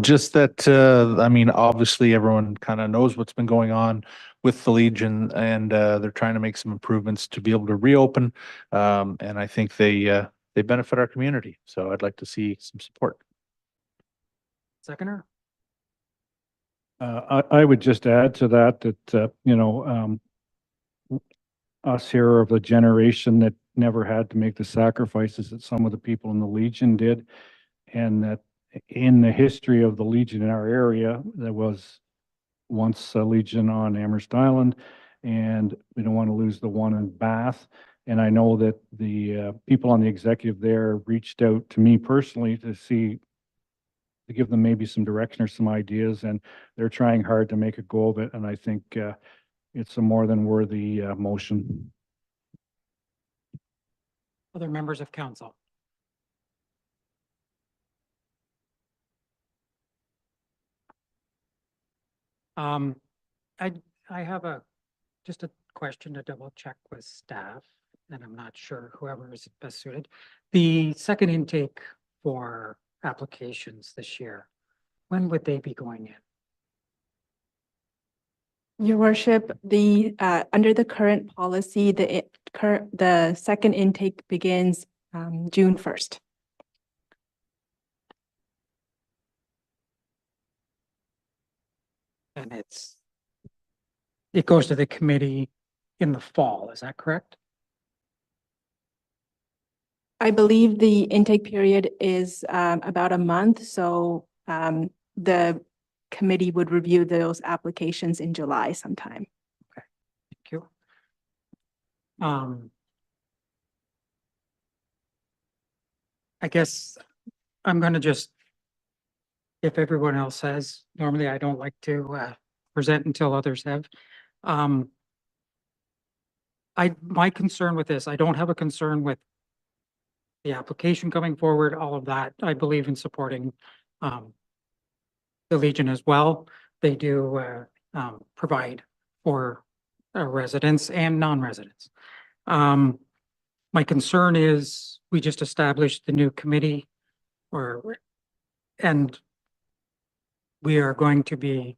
Just that, I mean, obviously everyone kind of knows what's been going on with the Legion, and they're trying to make some improvements to be able to reopen. And I think they benefit our community. So I'd like to see some support. Seconder? I would just add to that, us here are of a generation that never had to make the sacrifices that some of the people in the Legion did. And that in the history of the Legion in our area, there was once a Legion on Amherst Island, and we don't want to lose the one in Bath. And I know that the people on the executive there reached out to me personally to give them maybe some direction or some ideas, and they're trying hard to make a go of it. And I think it's a more than worthy motion. Other members of council? I have just a question to double check with staff, and I'm not sure whoever is best suited. The second intake for applications this year, when would they be going in? Your worship, under the current policy, the second intake begins June 1st. And it goes to the committee in the fall, is that correct? I believe the intake period is about a month, so the committee would review those applications in July sometime. Thank you. I guess I'm gonna just, if everyone else has, normally I don't like to present until others have. My concern with this, I don't have a concern with the application coming forward, all of that. I believe in supporting the Legion as well. They do provide for residents and non-residents. My concern is we just established the new committee and we are going to be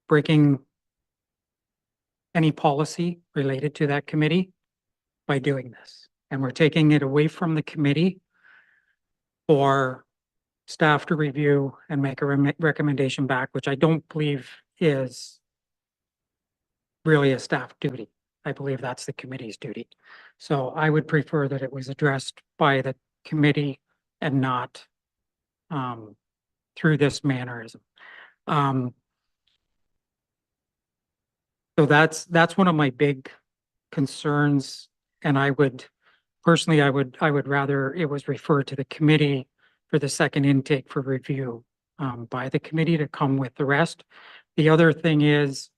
breaking any policy related to that committee by doing this. And we're taking it away from the committee for staff to review and make a recommendation back, which I don't believe is really a staff duty. I believe that's the committee's duty. So I would prefer that it was addressed by the committee and not through this mannerism. So that's one of my big concerns. And I would personally, I would rather it was referred to the committee for the second intake for review by the committee to come with the rest. The other thing is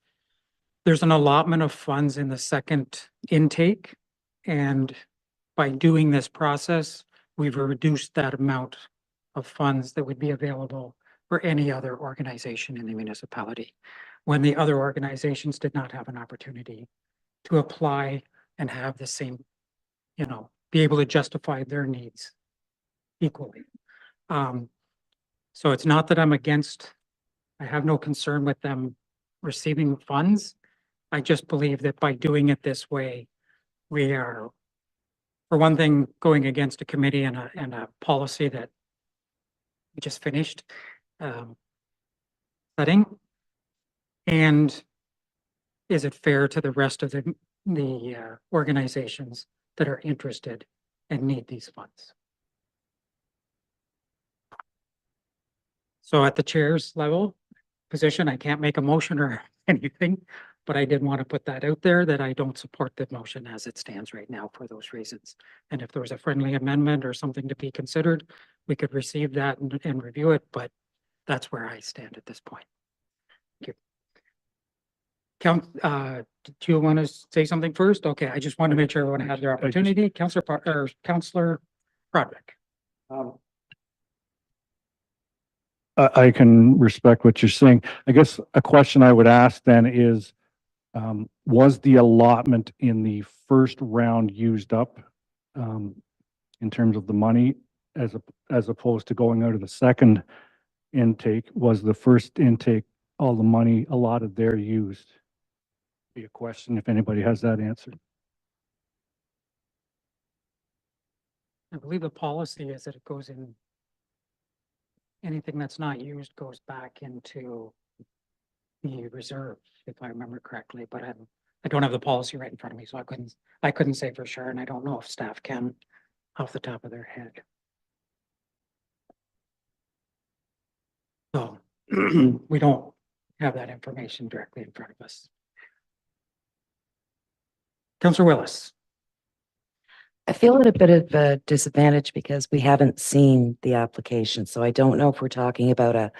there's an allotment of funds in the second intake. And by doing this process, we've reduced that amount of funds that would be available for any other organization in the municipality, when the other organizations did not have an opportunity to apply and have the same, be able to justify their needs equally. So it's not that I'm against, I have no concern with them receiving funds. I just believe that by doing it this way, we are, for one thing, going against a committee and a policy that we just finished setting. And is it fair to the rest of the organizations that are interested and need these funds? So at the chair's level position, I can't make a motion or anything, but I did want to put that out there that I don't support the motion as it stands right now for those reasons. And if there was a friendly amendment or something to be considered, we could receive that and review it, but that's where I stand at this point. Thank you. Do you want to say something first? Okay, I just want to make sure everyone had their opportunity. Councillor Broderick. I can respect what you're saying. I guess a question I would ask then is, was the allotment in the first round used up in terms of the money as opposed to going out of the second intake? Was the first intake, all the money allotted there used? Be a question if anybody has that answer. I believe the policy is that it goes in, anything that's not used goes back into the reserve, if I remember correctly, but I don't have the policy right in front of me, so I couldn't say for sure, and I don't know if staff can off the top of their head. So we don't have that information directly in front of us. Councillor Willis. I feel at a bit of a disadvantage because we haven't seen the application. So I don't know if we're talking about a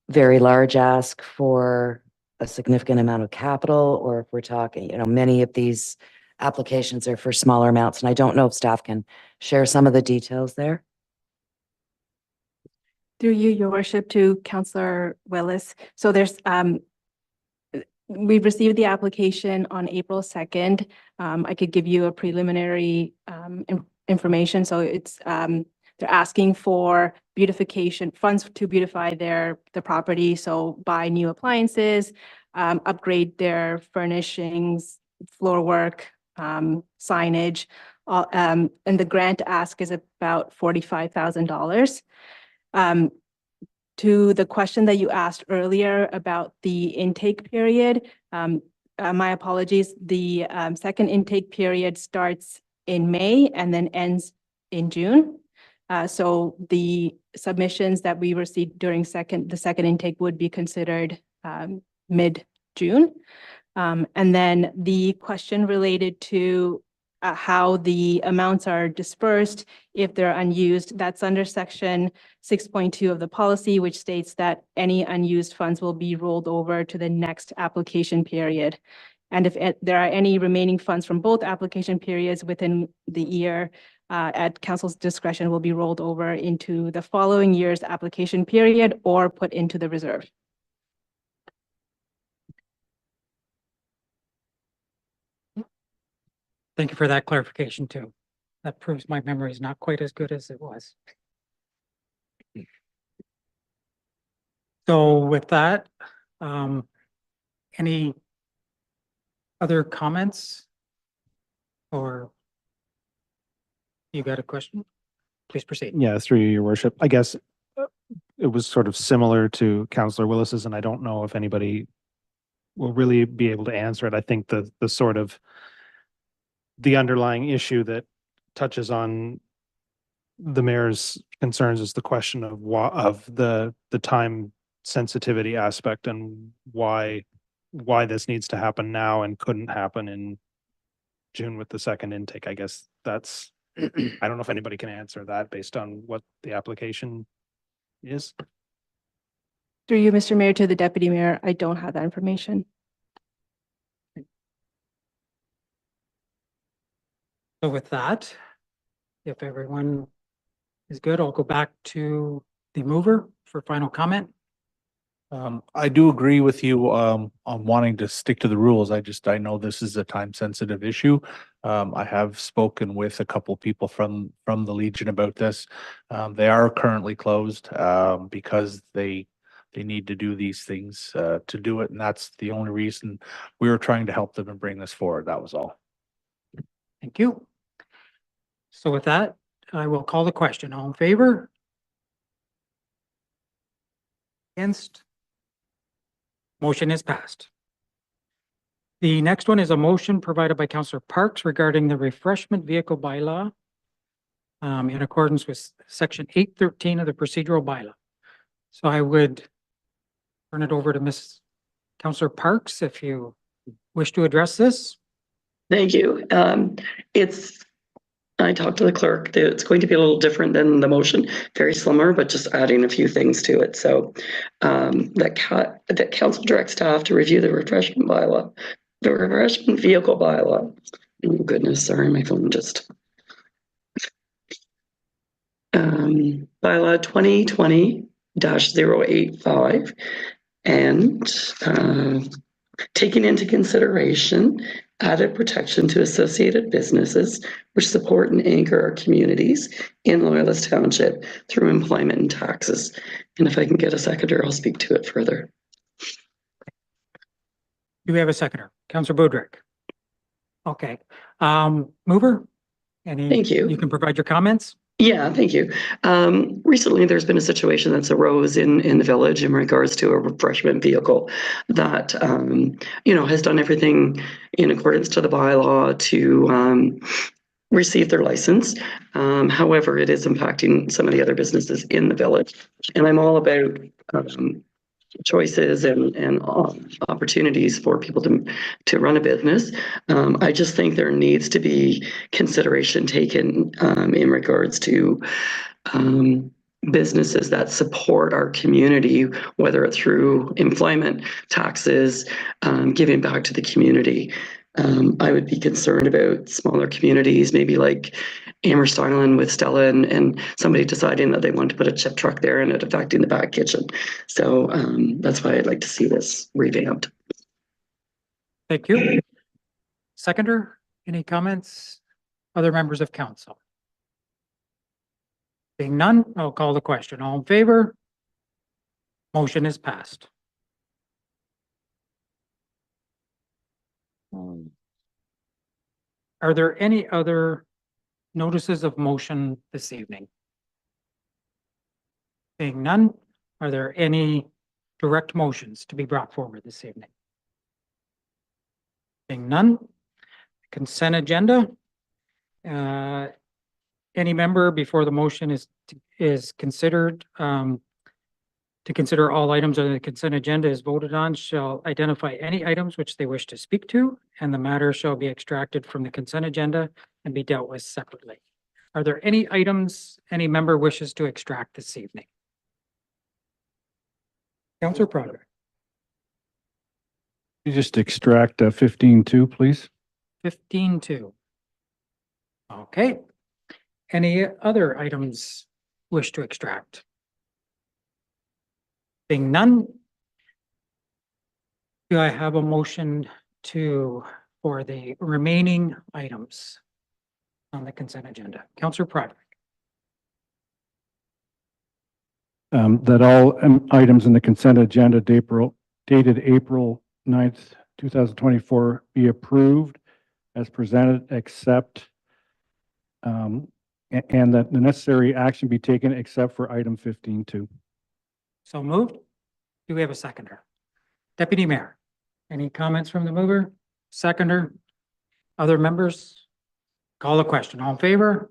very large ask for a significant amount of capital, or if we're talking, many of these applications are for smaller amounts. And I don't know if staff can share some of the details there. Through you, Your Worship, to Councillor Willis. So there's we've received the application on April 2nd. I could give you a preliminary information. So it's they're asking for beautification funds to beautify the property. So buy new appliances, upgrade their furnishings, floor work, signage, and the grant ask is about $45,000. To the question that you asked earlier about the intake period, my apologies, the second intake period starts in May and then ends in June. So the submissions that we received during the second intake would be considered mid-June. And then the question related to how the amounts are dispersed if they're unused, that's under section 6.2 of the policy, which states that any unused funds will be rolled over to the next application period. And if there are any remaining funds from both application periods within the year, at council's discretion will be rolled over into the following year's application period or put into the reserve. Thank you for that clarification too. That proves my memory is not quite as good as it was. So with that, any other comments? Or you got a question? Please proceed. Yeah, through you, your worship. I guess it was sort of similar to Councillor Willis's, and I don't know if anybody will really be able to answer it. I think the sort of the underlying issue that touches on the mayor's concerns is the question of the time sensitivity aspect and why this needs to happen now and couldn't happen in June with the second intake. I guess that's, I don't know if anybody can answer that based on what the application is. Through you, Mr. Mayor, to the deputy mayor, I don't have that information. So with that, if everyone is good, I'll go back to the mover for final comment. I do agree with you on wanting to stick to the rules. I know this is a time sensitive issue. I have spoken with a couple people from the Legion about this. They are currently closed because they need to do these things to do it, and that's the only reason we were trying to help them and bring this forward. That was all. Thank you. So with that, I will call the question. All in favor? Against? Motion is passed. The next one is a motion provided by Councillor Parks regarding the refreshment vehicle bylaw in accordance with section 813 of the procedural bylaw. So I would turn it over to Ms. Councillor Parks if you wish to address this. Thank you. I talked to the clerk. It's going to be a little different than the motion, very similar, but just adding a few things to it. So that council directs staff to review the refreshment bylaw, the refreshment vehicle bylaw. Oh goodness, sorry, my phone just. Bylaw 2020-085 and taking into consideration added protection to associated businesses which support and anchor our communities in Loyalist Township through employment and taxes. And if I can get a seconder, I'll speak to it further. Do we have a seconder? Councillor Boudreau. Okay. Mover? Thank you. You can provide your comments? Yeah, thank you. Recently, there's been a situation that's arose in the village in regards to a refreshment vehicle that, has done everything in accordance to the bylaw to receive their license. However, it is impacting some of the other businesses in the village. And I'm all about choices and opportunities for people to run a business. I just think there needs to be consideration taken in regards to businesses that support our community, whether it's through employment, taxes, giving back to the community. I would be concerned about smaller communities, maybe like Amherst Island with Stella and somebody deciding that they want to put a chip truck there and it affecting the back kitchen. So that's why I'd like to see this revamped. Thank you. Seconder, any comments? Other members of council? Being none, I'll call the question. All in favor? Motion is passed. Are there any other notices of motion this evening? Being none, Are there any direct motions to be brought forward this evening? Being none, consent agenda. Any member before the motion is considered, to consider all items on the consent agenda is voted on shall identify any items which they wish to speak to, and the matter shall be extracted from the consent agenda and be dealt with separately. Are there any items any member wishes to extract this evening? Councillor Proderick. You just extract 15.2, please. 15.2. Okay. Any other items wish to extract? Being none, do I have a motion for the remaining items on the consent agenda? Councillor Proderick. That all items in the consent agenda dated April 9th, 2024 be approved as presented, except and that the necessary action be taken except for item 15.2. So moved. Do we have a seconder? Deputy Mayor, any comments from the mover? Seconder? Other members? Call the question. All in favor?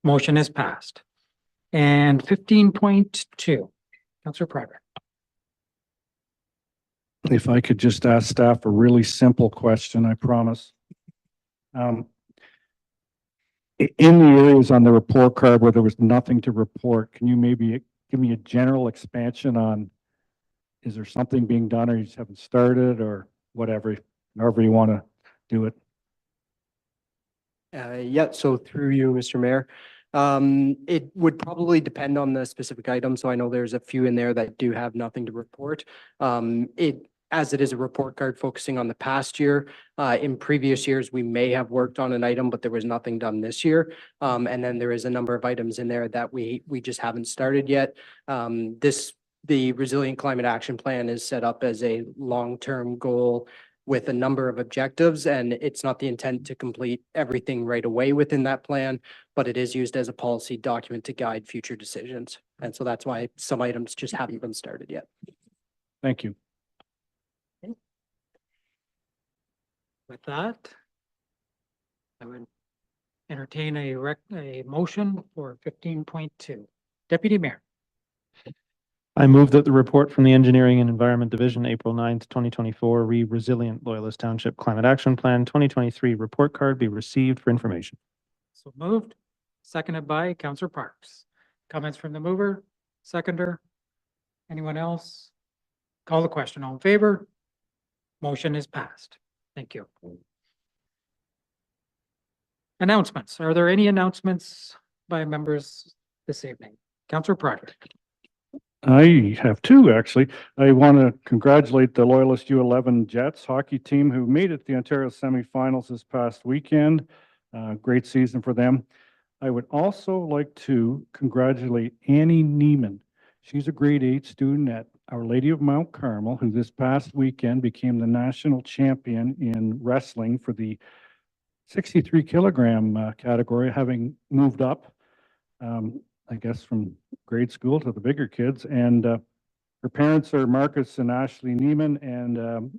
Motion is passed. And 15.2, Councillor Proderick. If I could just ask staff a really simple question, I promise. In the areas on the report card where there was nothing to report, can you maybe give me a general expansion on, is there something being done or you just haven't started or whatever, however you want to do it? Yeah, so through you, Mr. Mayor. It would probably depend on the specific item. So I know there's a few in there that do have nothing to report. As it is a report card focusing on the past year, in previous years, we may have worked on an item, but there was nothing done this year. And then there is a number of items in there that we just haven't started yet. The Resilient Climate Action Plan is set up as a long-term goal with a number of objectives, and it's not the intent to complete everything right away within that plan, but it is used as a policy document to guide future decisions. And so that's why some items just haven't been started yet. Thank you. With that, I would entertain a motion for 15.2. Deputy Mayor. I move that the report from the Engineering and Environment Division, April 9th, 2024, Resilient Loyalist Township Climate Action Plan 2023 report card be received for information. So moved, seconded by Councillor Parks. Comments from the mover, seconder? Anyone else? Call the question. All in favor? Motion is passed. Thank you. Announcements. Are there any announcements by members this evening? Councillor Proderick. I have two, actually. I want to congratulate the Loyalist U11 Jets hockey team who made it to the Ontario semifinals this past weekend. Great season for them. I would also like to congratulate Annie Neiman. She's a grade 8 student at Our Lady of Mount Carmel, who this past weekend became the national champion in wrestling for the 63 kilogram category, having moved up. I guess from grade school to the bigger kids. And her parents are Marcus and Ashley Neiman, and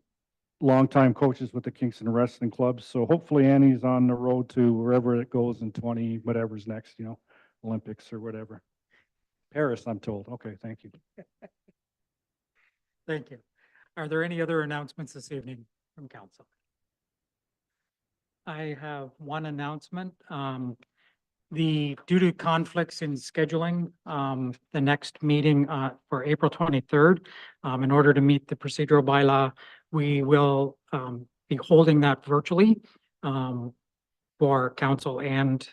longtime coaches with the Kingston Wrestling Club. So hopefully Annie's on the road to wherever it goes in 20, whatever's next, Olympics or whatever. Paris, I'm told. Okay, thank you. Thank you. Are there any other announcements this evening from council? I have one announcement. Due to conflicts in scheduling, the next meeting for April 23rd, in order to meet the procedural bylaw, we will be holding that virtually for council and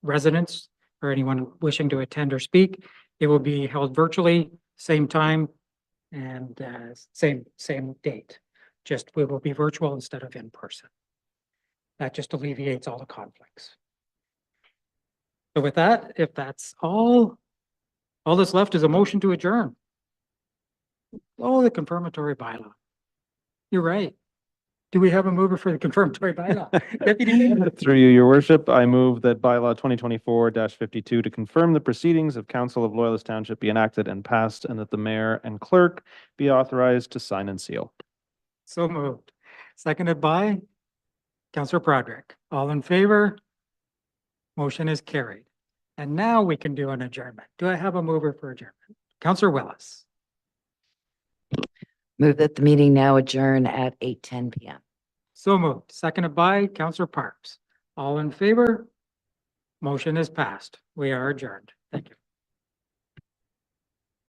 residents or anyone wishing to attend or speak. It will be held virtually, same time and same date. Just we will be virtual instead of in person. That just alleviates all the conflicts. So with that, if that's all that's left is a motion to adjourn. Oh, the confirmatory bylaw. You're right. Do we have a mover for the confirmatory bylaw? Deputy Mayor? Through you, your worship, I move that bylaw 2024-52 to confirm the proceedings of Council of Loyalist Township be enacted and passed, and that the mayor and clerk be authorized to sign and seal. So moved. Seconded by Councillor Broderick. All in favor? Motion is carried. And now we can do an adjournment. Do I have a mover for adjournment? Councillor Willis. Move that the meeting now adjourn at 8:10 PM. So moved. Seconded by Councillor Parks. All in favor? Motion is passed. We are adjourned. Thank you.